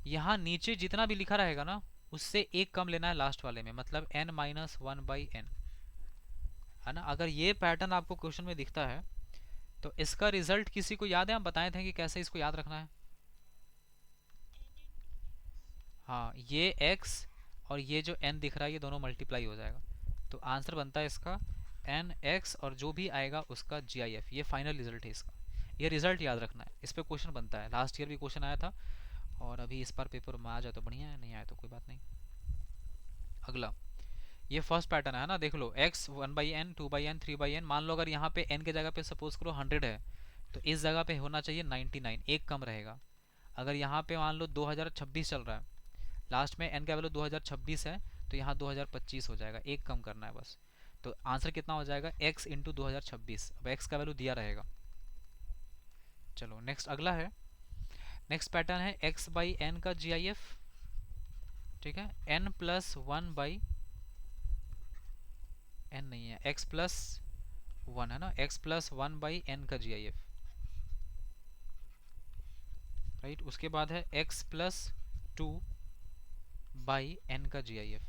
यहाँ नीचे जितना भी लिखा रहेगा ना उससे एक कम लेना है लास्ट वाले में, मतलब n-1/n, है ना। अगर ये पैटर्न आपको क्वेश्चन में दिखता है तो इसका रिजल्ट किसी को याद है, हम बताए थे कि कैसे इसको याद रखना है। हाँ, ये x और ये जो n दिख रहा है ये दोनों मल्टीप्लाई हो जाएगा। तो आंसर बनता है इसका nx और जो भी आएगा उसका gif। ये फाइनल रिजल्ट है इसका, ये रिजल्ट याद रखना है। इस पे क्वेश्चन बनता है, लास्ट ईयर भी क्वेश्चन आया था और अभी इस बार पेपर में आ जाए तो बढ़िया है, नहीं आया तो कोई बात नहीं। अगला ये फर्स्ट पैटर्न है ना, देख लो x 1/n 2/n 3/n, मान लो अगर यहाँ पे n के जगह पे सपोज करो 100 है तो इस जगह पे होना चाहिए 99, एक कम रहेगा। अगर यहाँ पे मान लो 2026 चल रहा है, लास्ट में n का वैल्यू 2026 है तो यहाँ 2025 हो जाएगा, एक कम करना है बस। तो आंसर कितना हो जाएगा, x इंटू 2026। अब x का वैल्यू दिया रहेगा। चलो नेक्स्ट अगला है, नेक्स्ट पैटर्न है x बाई एन का जी आई एफ। ठीक है, n plus one by n नहीं है, x प्लस वन है ना, x plus one by n का जी आई एफ। राइट, उसके बाद है x plus two by n का जी आई एफ।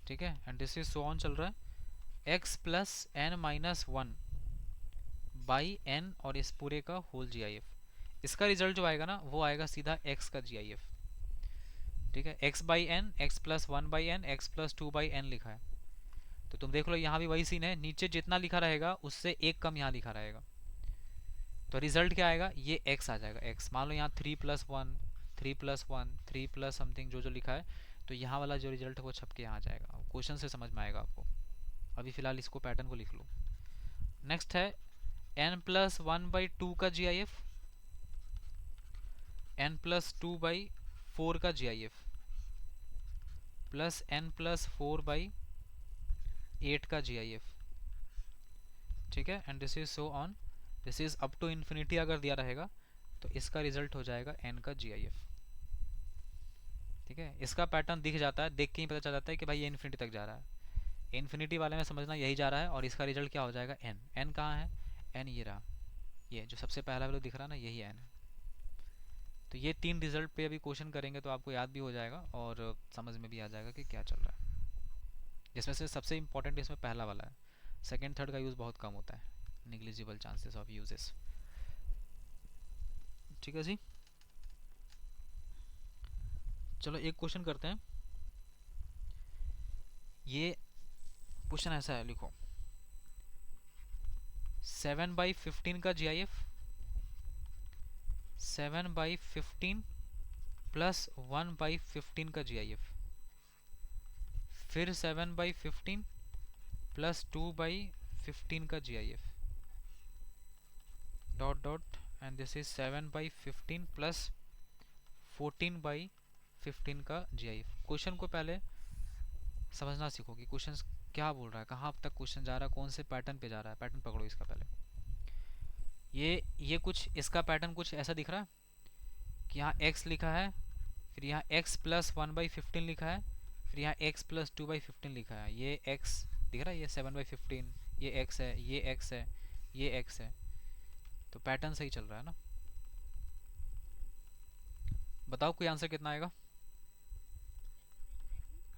ठीक है, and this is so on चल रहा है, x plus n minus one by n और इस पूरे का होल जी आई एफ। इसका रिजल्ट जो आएगा ना वो आएगा सीधा x का जी आई एफ। ठीक है, x by n, x plus one by n, x plus two by n लिखा है। तो तुम देख लो यहाँ भी वही सीन है, नीचे जितना लिखा रहेगा उससे एक कम यहाँ लिखा रहेगा। तो रिजल्ट क्या आएगा, ये x आ जाएगा। x मान लो यहाँ three plus one, three plus one, three plus something जो जो लिखा है, तो यहाँ वाला जो रिजल्ट है वो छप के यहाँ आ जाएगा। क्वेश्चन से समझ में आएगा आपको। अभी फिलहाल इसको पैटर्न को लिख लो। नेक्स्ट है n plus one by two का G I F, n plus two by four का G I F, plus n plus four by eight का जी आई एफ। ठीक है, and this is so on, this is up to infinity अगर दिया रहेगा तो इसका रिजल्ट हो जाएगा n का जी आई एफ। ठीक है, इसका पैटर्न दिख जाता है, देख के ही पता चल जाता है कि भाई ये इन्फिनिटी तक जा रहा है। इन्फिनिटी वाले में समझना यही जा रहा है, और इसका रिजल्ट क्या हो जाएगा, n। n कहाँ है, n ये रहा, ये जो सबसे पहला वैल्यू दिख रहा है ना, यही n है। तो ये तीन रिजल्ट पे अभी क्वेश्चन करेंगे तो आपको याद भी हो जाएगा और समझ में भी आ जाएगा कि क्या चल रहा है। जिसमें से सबसे इंपॉर्टेंट इसमें पहला वाला है, सेकेंड थर्ड का यूज़ बहुत कम होता है, निग्लिजिबल चांसेस ऑफ यूजेस। ठीक है जी, चलो एक क्वेश्चन करते हैं। ये क्वेश्चन ऐसा है, लिखो 7/15 का जी आई एफ, 7/15 प्लस 1/15 का जी आई एफ, फिर 7/15 प्लस 2/15 का G I F, dot dot, and this is 7/15 plus 14/15 का जी आई एफ। क्वेश्चन को पहले समझना सीखो कि क्वेश्चन क्या बोल रहा है, कहाँ तक क्वेश्चन जा रहा है, कौन से पैटर्न पे जा रहा है। पैटर्न पकड़ो इसका पहले। ये कुछ इसका पैटर्न कुछ ऐसा दिख रहा है कि यहाँ x लिखा है, फिर यहाँ x प्लस 1/15 लिखा है, फिर यहाँ x प्लस 2/15 लिखा है। ये x दिख रहा है, ये 7/15, ये x है, ये x है, ये x है। तो पैटर्न सही चल रहा है ना। बताओ कोई आंसर कितना आएगा।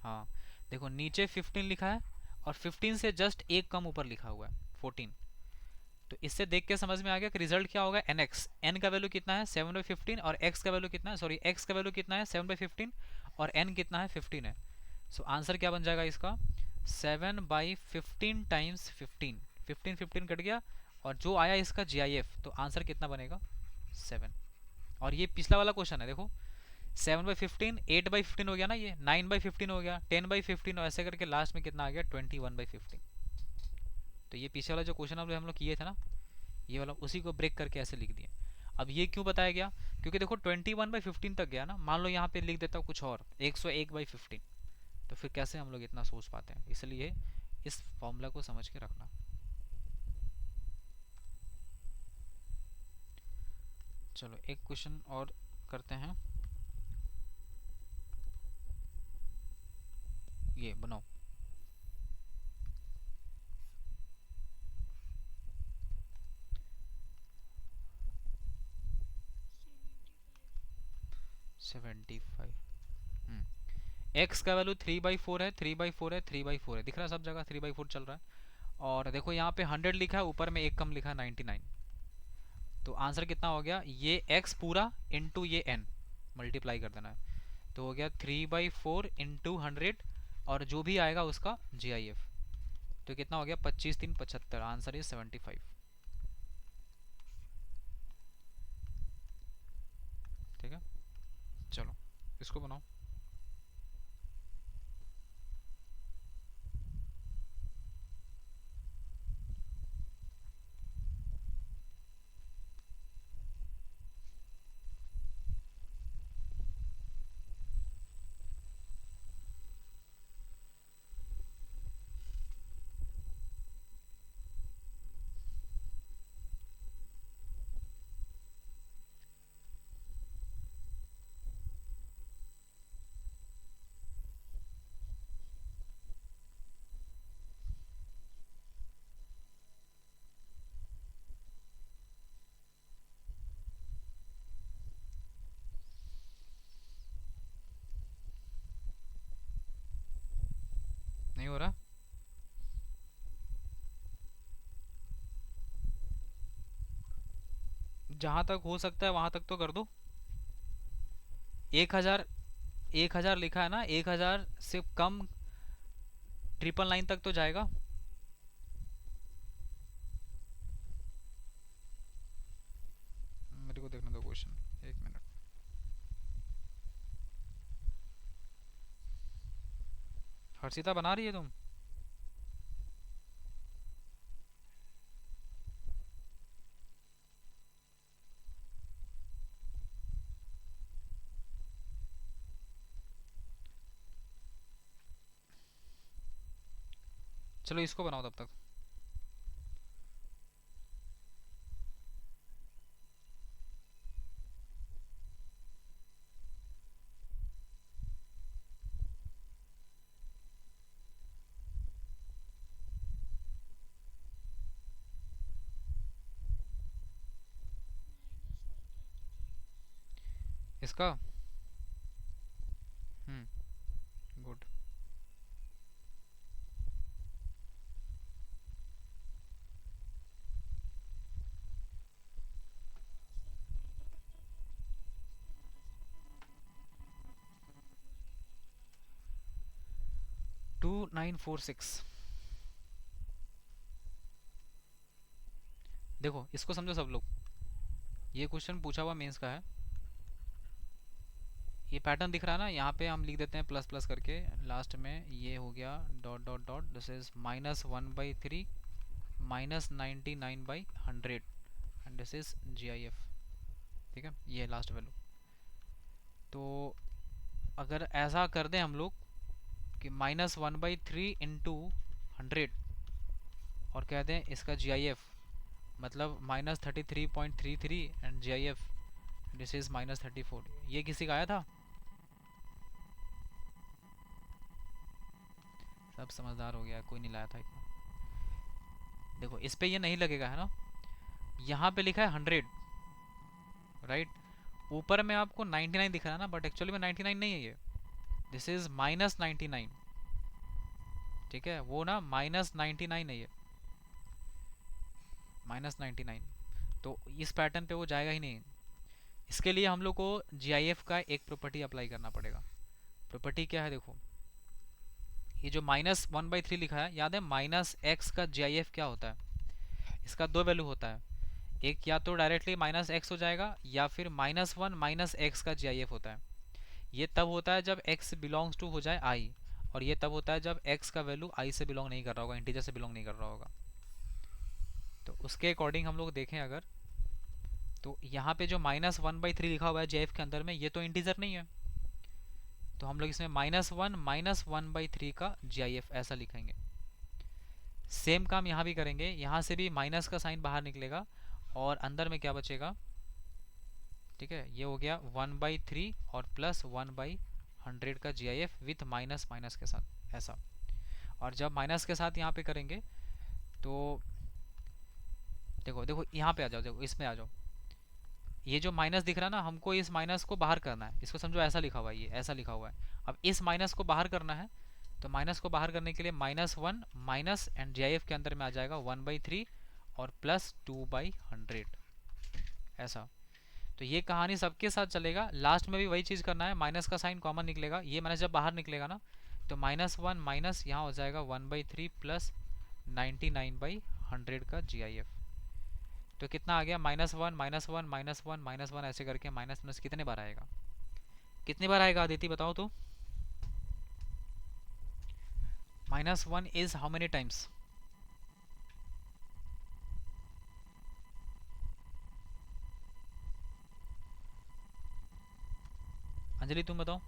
हाँ, देखो नीचे 15 लिखा है और 15 से जस्ट एक कम ऊपर लिखा हुआ है 14। तो इससे देख के समझ में आ गया कि रिजल्ट क्या होगा, nx। n का वैल्यू कितना है 7/15 और x का वैल्यू कितना है, सॉरी x का वैल्यू कितना है 7/15 और n कितना है 15 है। सो आंसर क्या बन जाएगा इसका, 7/15 टाइम्स 15, 15 15 कट गया और जो आया इसका GIF, तो आंसर कितना बनेगा 7। और ये पिछला वाला क्वेश्चन है, देखो 7/15, 8/15 हो गया ना, ये 9/15 हो गया, 10/15 और ऐसे करके लास्ट में कितना आ गया 21/15। तो ये पीछे वाला जो क्वेश्चन हम लोग किए थे ना, ये वाला उसी को ब्रेक करके ऐसे लिख दिए। अब ये क्यों बताया गया, क्योंकि देखो 21/15 तक गया ना, मान लो यहाँ पे लिख देता कुछ और 101/15, तो फिर कैसे हम लोग इतना सोच पाते हैं। इसलिए इस फॉर्मूला को समझ के रखना। चलो एक क्वेश्चन और करते हैं, ये बनाओ। सेवेंटी फाइव, एक्स का वैल्यू 3/4 है, 3/4 है, 3/4 है, दिख रहा है सब जगह 3/4 चल रहा है। और देखो यहाँ पे 100 लिखा है, ऊपर में एक कम लिखा है 99। तो आंसर कितना हो गया, ये x पूरा इंटू ये n मल्टीप्लाई कर देना है, तो हो गया 3/4 इंटू 100 और जो भी आएगा उसका GIF। तो कितना हो गया 25 3 75, आंसर इज 75। ठीक है, चलो इसको बनाओ। नहीं हो रहा? जहां तक हो सकता है वहां तक तो कर दो। 1,000, 1,000 लिखा है ना, 1,000 से कम 999 तक तो जाएगा। मेरे को देखने दो क्वेश्चन, एक मिनट। हर्षिता बना रही है तुम? चलो इसको बनाओ तब तक। इसका। गुड। 2946। देखो इसको समझो सब लोग, ये क्वेश्चन पूछा हुआ मेंस का है। ये पैटर्न दिख रहा है ना, यहाँ पे हम लिख देते हैं प्लस प्लस करके लास्ट में, ये हो गया dot dot dot, this is -1/3 -99/100 and this is GIF। ठीक है, ये लास्ट वैल्यू। तो अगर ऐसा कर दें हम लोग कि -1/3 इंटू 100 और कह दें इसका GIF, मतलब -33.33 एंड GIF दिस इज -34। ये किसी का आया था? सब समझदार हो गया, कोई नहीं लाया था इतना। देखो इस पे ये नहीं लगेगा है ना, यहाँ पे लिखा है 100, राइट। ऊपर में आपको 99 दिख रहा है ना, बट एक्चुअली में 99 नहीं है ये, दिस इज -99। ठीक है, वो ना -99 है ये, -99। तो इस पैटर्न पे वो जाएगा ही नहीं। इसके लिए हम लोग को GIF का एक प्रॉपर्टी अप्लाई करना पड़ेगा। प्रॉपर्टी क्या है देखो, ये जो -1/3 लिखा है, याद है -x का GIF क्या होता है? इसका दो वैल्यू होता है, एक या तो डायरेक्टली -x हो जाएगा, या फिर -1 -x का GIF होता है। ये तब होता है जब x बिलोंग्स टू हो जाए i, और ये तब होता है जब x का वैल्यू i से बिलोंग नहीं कर रहा होगा, इंटीजर से बिलोंग नहीं कर रहा होगा। तो उसके अकॉर्डिंग हम लोग देखें अगर, तो यहाँ पे जो -1/3 लिखा हुआ है GIF के अंदर में, ये तो इंटीजर नहीं है, तो हम लोग इसमें -1 का GIF ऐसा लिखेंगे। सेम काम यहाँ भी करेंगे, यहाँ से भी माइनस का साइन बाहर निकलेगा और अंदर में क्या बचेगा? ठीक है, ये हो गया 1/3 और +1/100 का GIF विथ माइनस माइनस के साथ ऐसा। और जब माइनस के साथ यहाँ पे करेंगे तो देखो देखो यहाँ पे आ जाओ, देखो इसमें आ जाओ। ये जो माइनस दिख रहा है ना, हमको इस माइनस को बाहर करना है, इसको समझो ऐसा लिखा हुआ है, ये ऐसा लिखा हुआ है। अब इस माइनस को बाहर करना है, तो माइनस को बाहर करने के लिए -1 माइनस एंड GIF के अंदर में आ जाएगा 1/3 और +2/100 ऐसा। तो ये कहानी सबके साथ चलेगा, लास्ट में भी वही चीज़ करना है, माइनस का साइन कॉमन निकलेगा, ये माइनस जब बाहर निकलेगा ना, तो -1 माइनस यहाँ हो जाएगा 1/3 प्लस 99/100 का GIF। तो कितना आ गया? -1 -1 -1 -1 ऐसे करके माइनस माइनस कितने बार आएगा? कितनी बार आएगा आदिति बताओ तो? -1 is how many times? Anjali तुम बताओ।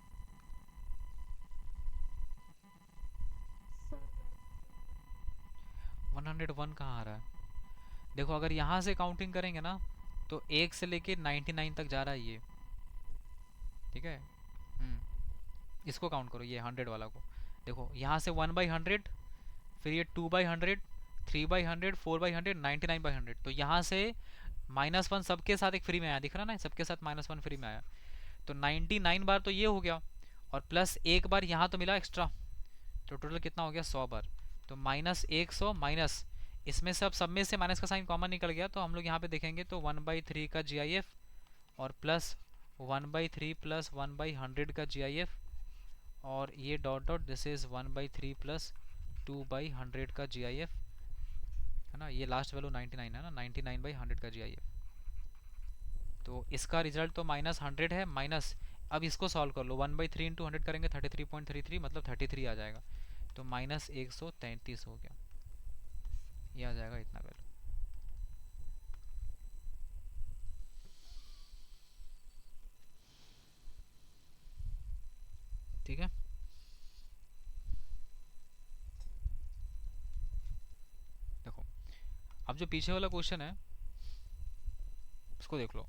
101 कहाँ आ रहा है? देखो अगर यहाँ से काउंटिंग करेंगे ना, तो 1 से लेके 99 तक जा रहा है ये। ठीक है, इसको काउंट करो, ये 100 वाला को। देखो यहाँ से 1/100, फिर ये 2/100, 3/100, 4/100, 99/100। तो यहाँ से -1 सबके साथ एक फ्री में आया, दिख रहा ना, सबके साथ -1 फ्री में आया। तो 99 बार तो ये हो गया, और प्लस एक बार यहाँ तो मिला एक्स्ट्रा, तो टोटल कितना हो गया 100 बार। तो -100 माइनस, इसमें से अब सब में से माइनस का साइन कॉमन निकल गया, तो हम लोग यहाँ पे देखेंगे तो 1/3 का GIF और प्लस 1/3 प्लस 1/100 का GIF, और ये dot dot this is 1/3 plus 2/100 का GIF, है ना। ये लास्ट वैल्यू 99 है ना, 99/100 का GIF। तो इसका रिजल्ट तो -100 है, माइनस अब इसको सॉल्व कर लो, 1/3 इंटू 100 करेंगे 33.33 मतलब 33 आ जाएगा। तो -133 हो गया, ये आ जाएगा इतना वैल्यू। ठीक है, देखो अब जो पीछे वाला क्वेश्चन है उसको देख लो।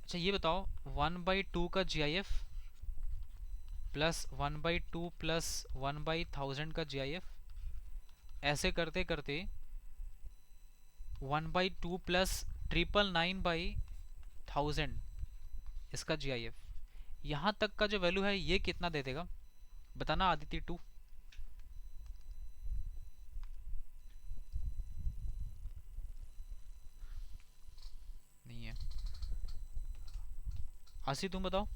अच्छा ये बताओ 1/2 का GIF प्लस 1/2 प्लस 1/1000 का GIF, ऐसे करते करते 1/2 प्लस 999/1000 इसका GIF, यहाँ तक का जो वैल्यू है ये कितना दे देगा, बताना आदित्य टू। नहीं है, आशी तुम बताओ।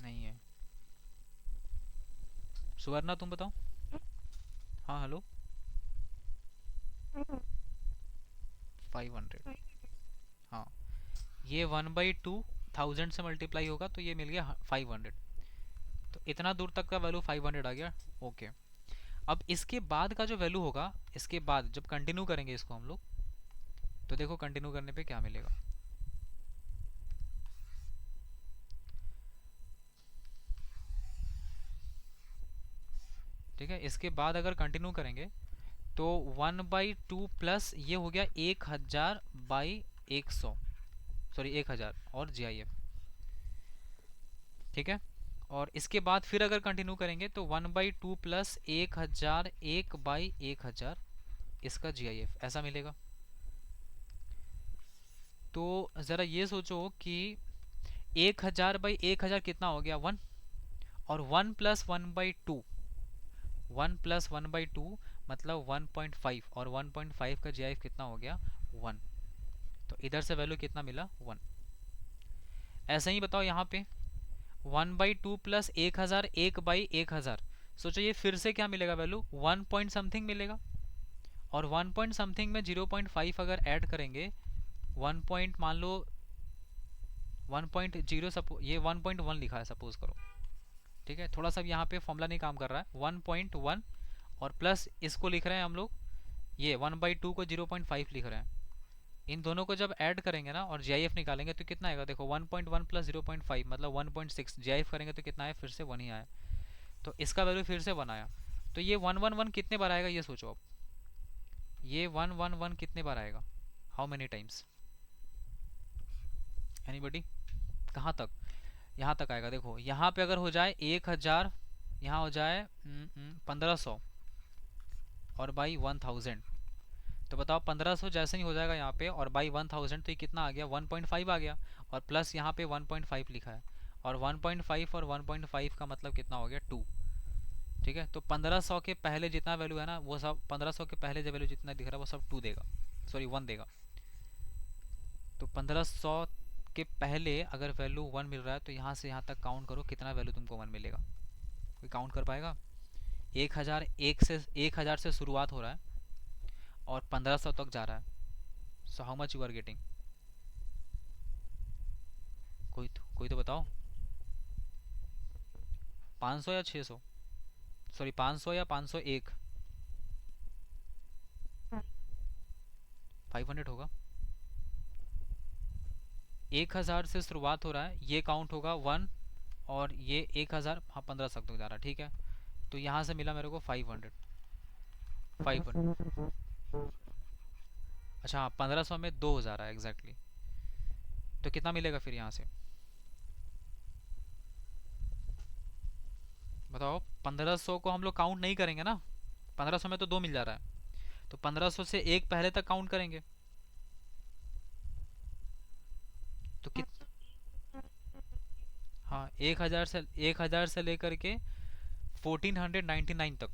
नहीं है, सुवर्णा तुम बताओ। हाँ हेलो, 500। हाँ, ये 1/2000 से मल्टीप्लाई होगा तो ये मिल गया 500। तो इतना दूर तक का वैल्यू 500 आ गया। ओके, अब इसके बाद का जो वैल्यू होगा, इसके बाद जब कंटिन्यू करेंगे इसको हम लोग, तो देखो कंटिन्यू करने पे क्या मिलेगा। ठीक है, इसके बाद अगर कंटिन्यू करेंगे तो 1/2 प्लस ये हो गया 1000/100, सॉरी 1000 और GIF। ठीक है, और इसके बाद फिर अगर कंटिन्यू करेंगे तो 1/2 प्लस 1000 1/1000 इसका GIF ऐसा मिलेगा। तो ज़रा ये सोचो कि 1000/1000 कितना हो गया 1, और 1 प्लस 1/2, 1 प्लस 1/2 मतलब 1.5, और 1.5 का GIF कितना हो गया 1। तो इधर से वैल्यू कितना मिला 1। ऐसे ही बताओ यहाँ पे 1/2 प्लस 1000 1/1000, सोचो ये फिर से क्या मिलेगा वैल्यू 1 पॉइंट समथिंग मिलेगा, और 1 पॉइंट समथिंग में 0.5 अगर ऐड करेंगे 1 पॉइंट मान लो 1.0, सपो ये 1.1 लिखा है सपोज करो। ठीक है, थोड़ा सा यहाँ पे फॉर्मूला नहीं काम कर रहा है, 1.1 और प्लस इसको लिख रहे हैं हम लोग, ये 1/2 को 0.5 लिख रहे हैं। इन दोनों को जब ऐड करेंगे ना और GIF निकालेंगे तो कितना आएगा, देखो 1.1 प्लस 0.5 मतलब 1.6, GIF करेंगे तो कितना आया, फिर से 1 ही आया। तो इसका वैल्यू फिर से 1 आया। तो ये 111 कितने बार आएगा ये सोचो अब, ये 111 कितने बार आएगा, हाउ मेनी टाइम्स, एनीबडी। कहाँ तक, यहाँ तक आएगा। देखो यहाँ पे अगर हो जाए 1000, यहाँ हो जाए 1500 और बाई 1000, तो बताओ 1500 जैसे ही हो जाएगा यहाँ पे और बाई 1000 तो ये कितना आ गया 1.5 आ गया, और प्लस यहाँ पे 1.5 लिखा है, और 1.5 और 1.5 का मतलब कितना हो गया 2। ठीक है, तो 1500 के पहले जितना वैल्यू है ना वो सब, 1500 के पहले जो वैल्यू जितना दिख रहा है वो सब 2 देगा, सॉरी 1 देगा। तो 1500 के पहले अगर वैल्यू 1 मिल रहा है तो यहाँ से यहाँ तक काउंट करो कितना वैल्यू तुमको 1 मिलेगा, कोई काउंट कर पाएगा। 1000 से शुरुआत हो रहा है और 1500 तक जा रहा है, so how much you are getting, कोई तो बताओ। 500 या 600, सॉरी 500 या 501, 500 होगा। 1000 से शुरुआत हो रहा है, ये काउंट होगा 1, और ये 1000, हाँ 15 तक जा रहा है। ठीक है, तो यहाँ से मिला मेरे को 500, 500। अच्छा हाँ, 1500 में 2000 है एग्जैक्टली, तो कितना मिलेगा फिर यहाँ से बताओ। 1500 को हम लोग काउंट नहीं करेंगे ना, 1500 में तो 2 मिल जा रहा है, तो 1500 से एक पहले तक काउंट करेंगे तो हाँ, 1000 से लेकर के 1499 तक।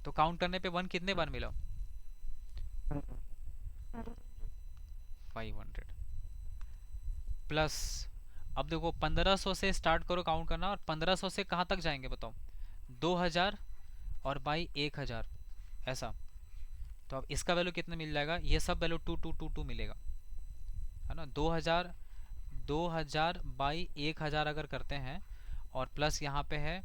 तो काउंट करने पे वन कितने बार मिला? 500 प्लस। अब देखो 1500 से स्टार्ट करो काउंट करना, और 1500 से कहाँ तक जाएंगे बताओ? 2000 और बाई 1000, ऐसा। तो अब इसका वैल्यू कितना मिल जाएगा? ये सब वैल्यू 2222 मिलेगा, है ना। 2000 बाई 1000 अगर करते हैं, और प्लस यहाँ पे है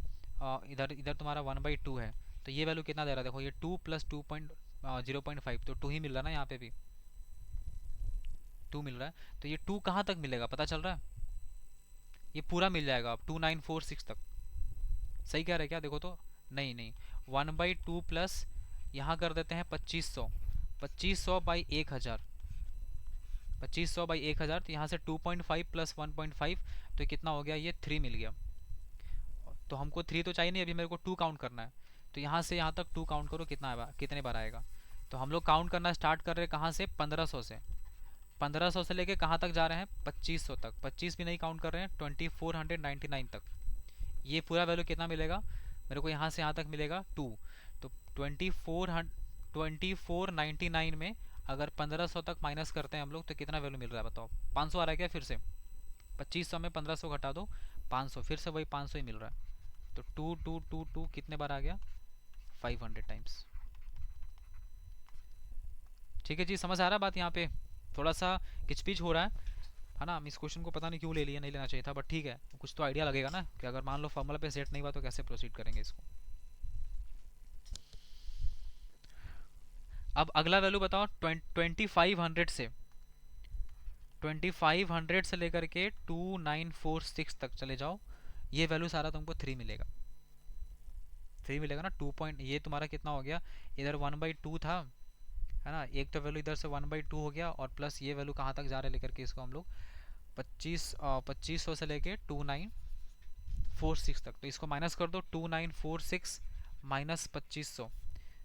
इधर इधर तुम्हारा 1/2 है, तो ये वैल्यू कितना दे रहा है? देखो ये 2 प्लस 2.0.5, तो 2 ही मिल रहा है ना, यहाँ पे भी 2 मिल रहा है। तो ये 2 कहाँ तक मिलेगा पता चल रहा है? ये पूरा मिल जाएगा अब 2946 तक। सही कह रहे क्या? देखो तो। नहीं नहीं, 1/2 प्लस यहाँ कर देते हैं 2500, 2500 बाई 1000, 2500 बाई 1000, तो यहाँ से 2.5 प्लस 1.5, तो ये कितना हो गया? ये 3 मिल गया। तो हमको 3 तो चाहिए नहीं, अभी मेरे को 2 काउंट करना है। तो यहाँ से यहाँ तक 2 काउंट करो, कितना है, कितने बार आएगा? तो हम लोग काउंट करना स्टार्ट कर रहे हैं कहाँ से? 1500 से। 1500 से लेके कहाँ तक जा रहे हैं? 2500 तक। 25 भी नहीं काउंट कर रहे हैं, 2499 तक। ये पूरा वैल्यू कितना मिलेगा मेरे को? यहाँ से यहाँ तक मिलेगा 2। तो 2499 में अगर 1500 तक माइनस करते हैं हम लोग, तो कितना वैल्यू मिल रहा है बताओ? 500 आ रहा है क्या फिर से? 2500 में 1500 घटा दो, 500, फिर से वही 500 ही मिल रहा है। तो 2222 कितने बार आ गया? 500 टाइम्स। ठीक है जी, समझ आ रहा है बात? यहाँ पे थोड़ा सा किचपिच हो रहा है ना। हम इस क्वेश्चन को पता नहीं क्यों ले लिया, नहीं लेना चाहिए था, बट ठीक है, कुछ तो आइडिया लगेगा ना कि अगर मान लो फॉर्मूला पे सेट नहीं हुआ तो कैसे प्रोसीड करेंगे इसको। अब अगला वैल्यू बताओ, 2500 से लेकर के 2946 तक चले जाओ। ये वैल्यू सारा तुमको 3 मिलेगा। 3 मिलेगा ना। 2 पॉइंट, ये तुम्हारा कितना हो गया? इधर 1/2 था, है ना। एक तो वैल्यू इधर से 1/2 हो गया, और प्लस ये वैल्यू कहाँ तक जा रहा है लेकर के इसको हम लोग? 2500 से लेके 2946 तक। तो इसको माइनस कर दो, 2946 माइनस 2500,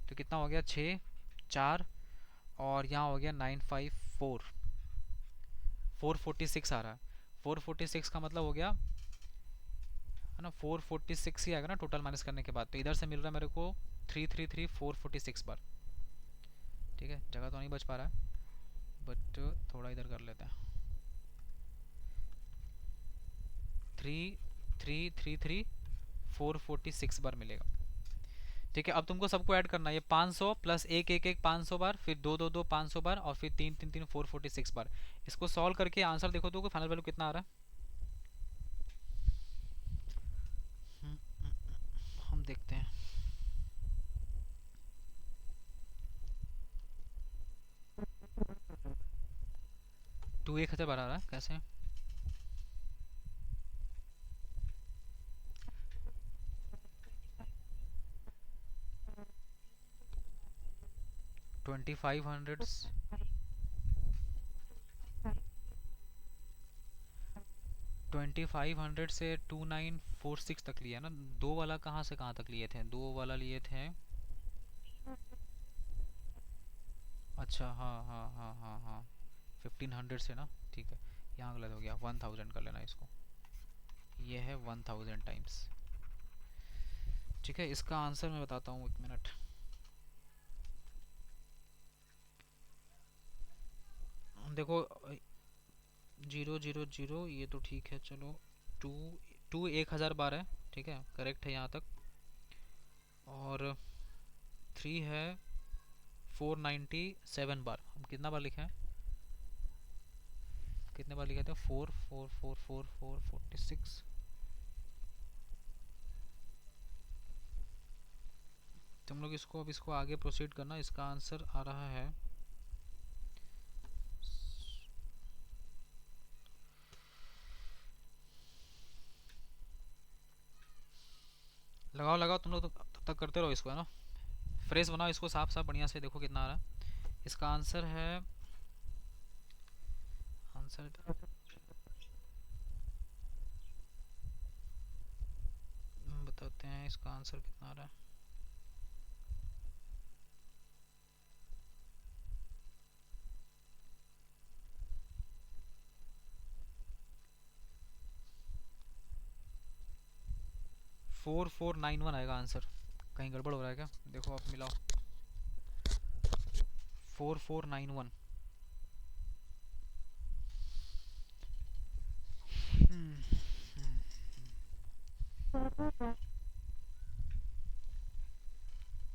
तो कितना हो गया? 6 4, और यहाँ हो गया 954, 446 आ रहा है। 446 का मतलब हो गया, है ना, 446 ही आएगा ना टोटल माइनस करने के बाद। तो इधर से मिल रहा है मेरे को 333446 बार। ठीक है, जगह तो नहीं बच पा रहा है, बट थोड़ा इधर कर लेते हैं। 333446 बार मिलेगा। ठीक है, अब तुमको सबको ऐड करना है। ये 500 प्लस एक एक एक 500 बार, फिर 2 2 2 500 बार, और फिर 3 3 3 446 बार। इसको सॉल्व करके आंसर देखो तो फाइनल वैल्यू कितना आ रहा है। हम देखते हैं। 2 1000 बार आ रहा है कैसे? 2500, 2500 से 2946 तक लिया ना। दो वाला कहाँ से कहाँ तक लिए थे? दो वाला लिए थे, अच्छा हाँ हाँ हाँ हाँ हाँ, 1500 से ना। ठीक है, यहाँ गलत हो गया, 1000 कर लेना इसको। ये है 1000 टाइम्स। ठीक है, इसका आंसर मैं बताता हूँ, एक मिनट। देखो 000, ये तो ठीक है, चलो। 2 2 1000 बार है, ठीक है, करेक्ट है यहाँ तक। और 3 है 497 बार। हम कितना बार लिखे हैं? कितने बार लिखे थे? 4 4 4 4 4 46। तुम लोग इसको, अब इसको आगे प्रोसीड करना। इसका आंसर आ रहा है, लगाओ लगाओ तुम लोग, तो तब तक करते रहो इसको, है ना। फ्रेश बनाओ इसको, साफ साफ बढ़िया से, देखो कितना आ रहा है। इसका आंसर है, आंसर बताते हैं, इसका आंसर कितना आ रहा है। 4491 आएगा आंसर। कहीं गड़बड़ हो रहा है क्या? देखो आप मिलाओ। 4491।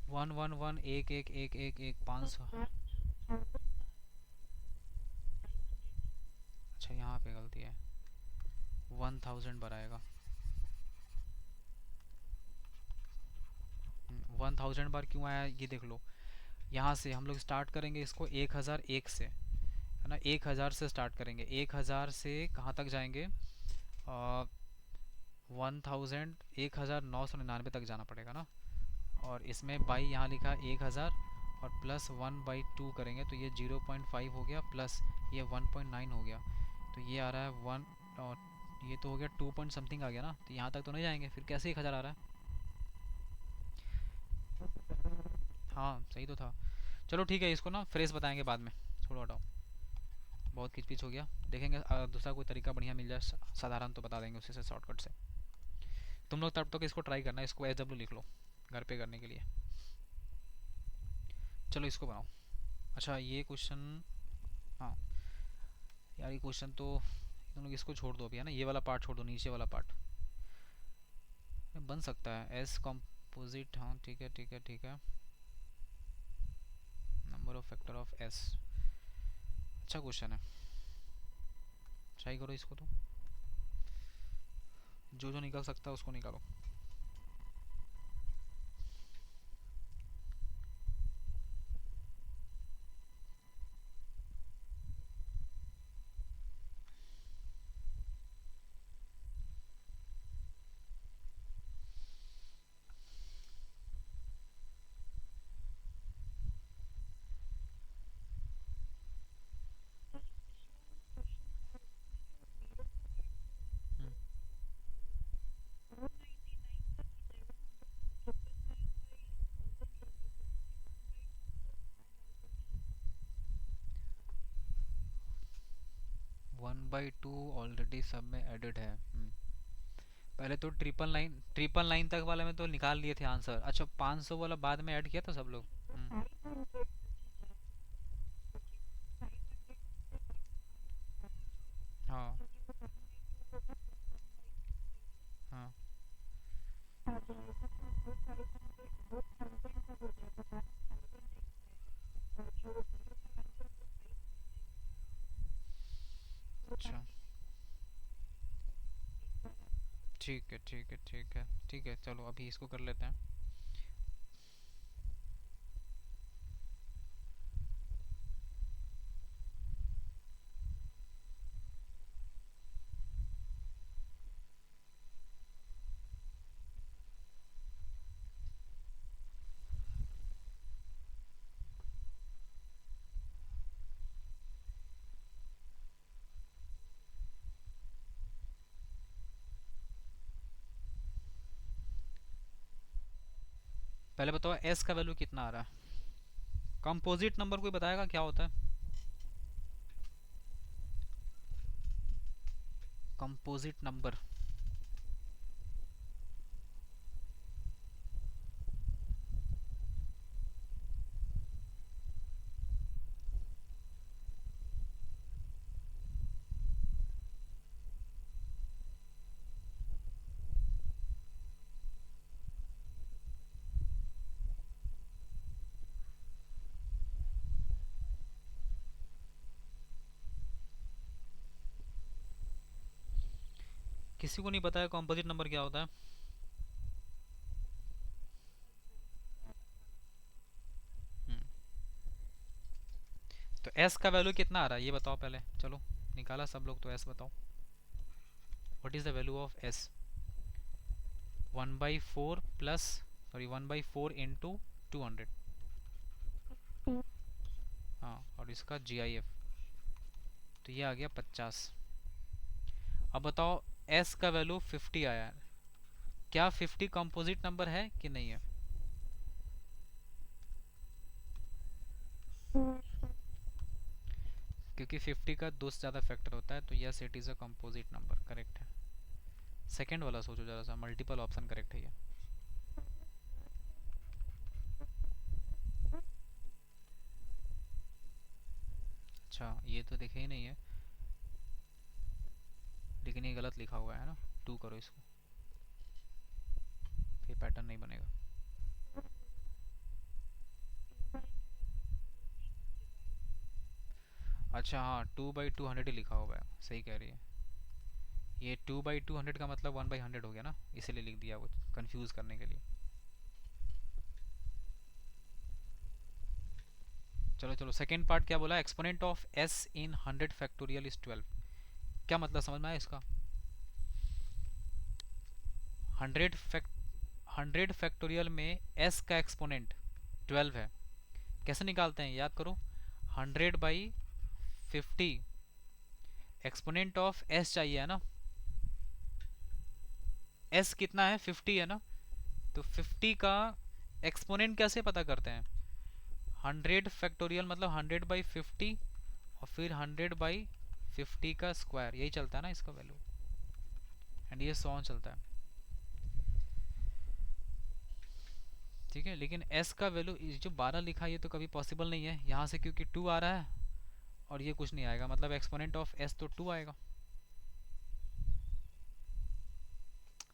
111 एक एक एक एक एक 500। अच्छा यहाँ पे गलती है, 1000 बार आएगा। 1000 बार क्यों आया ये देख लो। यहाँ से हम लोग स्टार्ट करेंगे इसको 1001 से, है ना। 1000 से स्टार्ट करेंगे, 1000 से कहाँ तक जाएंगे? 1000, 1999 तक जाना पड़ेगा ना। और इसमें बाई यहाँ लिखा 1000 और प्लस 1/2 करेंगे तो ये 0.5 हो गया, प्लस ये 1.9 हो गया, तो ये आ रहा है 1। और ये तो हो गया 2 पॉइंट समथिंग आ गया ना, तो यहाँ तक तो नहीं जाएंगे फिर, कैसे 1000 आ रहा है? हाँ सही तो था। चलो ठीक है, इसको ना फ्रेश बताएंगे बाद में, छोड़ो हटाओ। बहुत किचपिच हो गया, देखेंगे दूसरा कोई तरीका बढ़िया मिल जाए साधारण तो बता देंगे उसी से, शॉर्टकट से। तुम लोग तब तक इसको ट्राई करना, इसको SW लिख लो घर पे करने के लिए। चलो इसको बनाओ। अच्छा ये क्वेश्चन, हाँ यार ये क्वेश्चन तो तुम लोग इसको छोड़ दो अभी, है ना, ये वाला पार्ट छोड़ दो, नीचे वाला पार्ट बन सकता है एस कॉम्पोजिट। हाँ ठीक है ठीक है ठीक है। Number of factor of S, अच्छा क्वेश्चन है, ट्राई करो इसको तो, जो जो निकल सकता है उसको निकालो। हम्म, 1/2 ऑलरेडी सब में एडेड है। पहले तो 999 तक वाले में तो निकाल लिए थे आंसर। अच्छा 500 वाला बाद में ऐड किया था सब लोग। हाँ हाँ। अच्छा ठीक है ठीक है ठीक है ठीक है, चलो अभी इसको कर लेते हैं। पहले बताओ एस का वैल्यू कितना आ रहा है? कंपोजिट नंबर कोई बताएगा क्या होता है? Composite number. किसी को नहीं पता है कंपोजिट नंबर क्या होता है? हम्म, तो एस का वैल्यू कितना आ रहा है ये बताओ पहले, चलो निकाला सब लोग तो एस बताओ। What is the value of S? 1/4 plus, sorry 1/4 into 200। हाँ और इसका GIF, तो ये आ गया 50। अब बताओ एस का वैल्यू 50 आया है, क्या 50 कंपोजिट नंबर है कि नहीं है? क्योंकि 50 का 2 से ज़्यादा फैक्टर होता है, तो yes it is a composite number, correct है। सेकंड वाला सोचो जरा सा, मल्टीपल ऑप्शन करेक्ट है ये। अच्छा ये तो देखे ही नहीं है, लेकिन ये गलत लिखा हुआ है ना, टू करो इसको, फिर पैटर्न नहीं बनेगा। अच्छा हाँ, 2/200 ही लिखा हुआ है, सही कह रही है। ये 2/200 का मतलब 1/100 हो गया ना, इसीलिए लिख दिया वो, कंफ्यूज करने के लिए। चलो चलो, सेकंड पार्ट क्या बोला, exponent of s in 100 factorial is 12। क्या मतलब समझ में आया इसका? 100 फैक्ट 100 फैक्टोरियल में s का एक्सपोनेंट 12 है। कैसे निकालते हैं, याद करो, 100/50, एक्सपोनेंट ऑफ s चाहिए है ना, s कितना है, 50 है ना, तो 50 का एक्सपोनेंट कैसे पता करते हैं, 100 फैक्टोरियल मतलब 100/50, और फिर 100/50 का स्क्वायर, यही चलता है ना इसका वैल्यू, एंड ये 100 चलता है। ठीक है, लेकिन s का वैल्यू जो 12 लिखा है ये तो कभी पॉसिबल नहीं है यहाँ से, क्योंकि 2 आ रहा है और ये कुछ नहीं आएगा, मतलब एक्सपोनेंट ऑफ s तो 2 आएगा।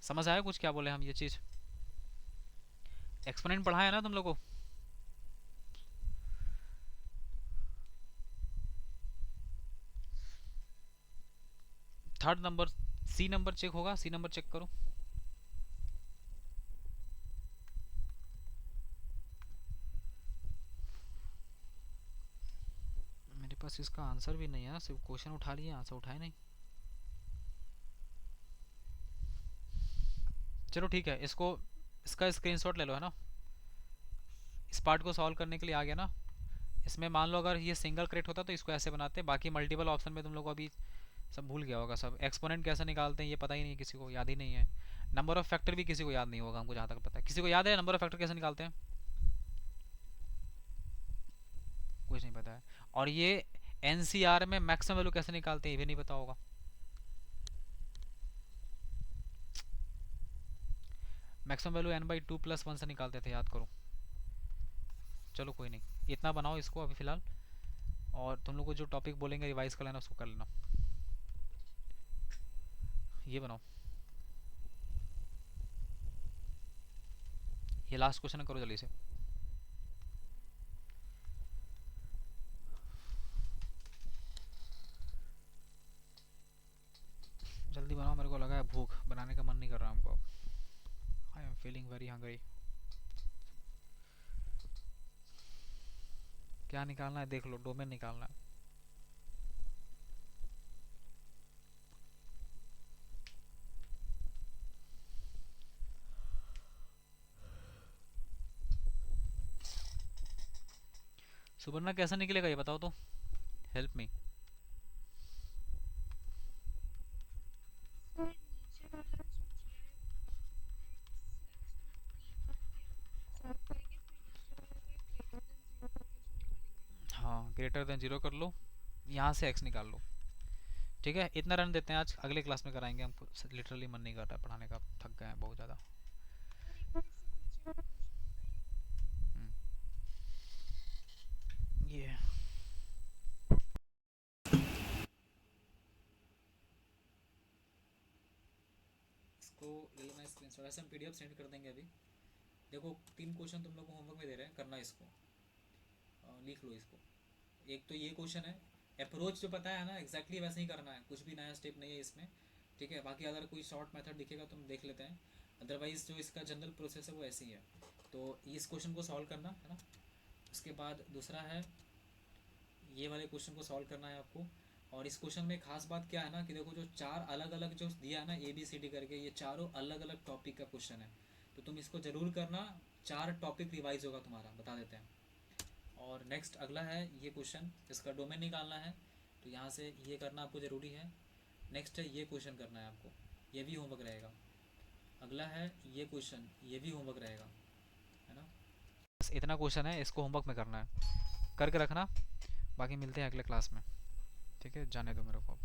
समझ आया कुछ क्या बोले हम, ये चीज एक्सपोनेंट पढ़ा है ना तुम लोग को। Third number, C number check होगा, सी नंबर चेक करो। मेरे पास इसका आंसर भी नहीं है, सिर्फ क्वेश्चन उठा लिया, आंसर उठाए नहीं। चलो ठीक है, इसको, इसका स्क्रीनशॉट ले लो है ना, इस पार्ट को सॉल्व करने के लिए आ गया ना। इसमें मान लो अगर ये सिंगल करेक्ट होता तो इसको ऐसे बनाते, बाकी मल्टीपल ऑप्शन में तुम लोग को अभी सब भूल गया होगा, सब एक्सपोनेंट कैसे निकालते हैं ये पता ही नहीं, किसी को याद ही नहीं है। नंबर ऑफ फैक्टर भी किसी को याद नहीं होगा, हमको जहाँ तक पता है। किसी को याद है नंबर ऑफ फैक्टर कैसे निकालते हैं? कुछ नहीं पता है। और ये एनसीआर में मैक्सिमम वैल्यू कैसे निकालते हैं ये भी नहीं पता होगा। मैक्सिमम वैल्यू n/2 + 1 से निकालते थे, याद करो। चलो कोई नहीं, इतना बनाओ इसको अभी फिलहाल, और तुम लोग को जो टॉपिक बोलेंगे रिवाइज कर लेना, उसको कर लेना। ये बनाओ, ये लास्ट क्वेश्चन करो जल्दी से। जल्दी बनाओ, मेरे को लगा है भूख, बनाने का मन नहीं कर रहा हमको। I am feeling very hungry. क्या निकालना है देख लो, डोमेन निकालना है। सुबर्णा कैसा निकलेगा ये बताओ तो, हेल्प मी। हाँ, ग्रेटर देन जीरो कर लो, यहाँ से x निकाल लो। ठीक है, इतना रन देते हैं आज, अगले क्लास में कराएंगे, हमको लिटरली मन नहीं कर रहा पढ़ाने का, थक गए हैं बहुत ज़्यादा। ये इसको ले लेना स्क्रीनशॉट, ऐसे हम पीडीएफ सेंड कर देंगे अभी। देखो 3 क्वेश्चन तुम लोग को होमवर्क में दे रहे हैं, करना इसको, लिख लो इसको। एक तो ये क्वेश्चन है, अप्रोच जो पता है ना एग्जैक्टली वैसे ही करना है, कुछ भी नया स्टेप नहीं है इसमें। ठीक है, बाकी अगर कोई शॉर्ट मेथड दिखेगा तो हम देख लेते हैं, अदरवाइज जो इसका जनरल प्रोसेस है वो ऐसे ही है। तो इस क्वेश्चन को सॉल्व करना है ना, उसके बाद दूसरा है ये वाले क्वेश्चन को सॉल्व करना है आपको। और इस क्वेश्चन में खास बात क्या है ना कि देखो जो 4 अलग अलग जो दिया है ना ABCD करके, ये चारों अलग अलग टॉपिक का क्वेश्चन है, तो तुम इसको ज़रूर करना। 4 टॉपिक रिवाइज होगा तुम्हारा, बता देते हैं। और नेक्स्ट अगला है ये क्वेश्चन, इसका डोमेन निकालना है, तो यहाँ से ये करना आपको ज़रूरी है। नेक्स्ट है ये क्वेश्चन करना है आपको, ये भी होमवर्क रहेगा। अगला है ये क्वेश्चन, ये भी होमवर्क रहेगा, है ना। बस इतना क्वेश्चन है, इसको होमवर्क में करना है, करके रखना। बाकी मिलते हैं अगले क्लास में। ठीक है, जाने दो मेरे को।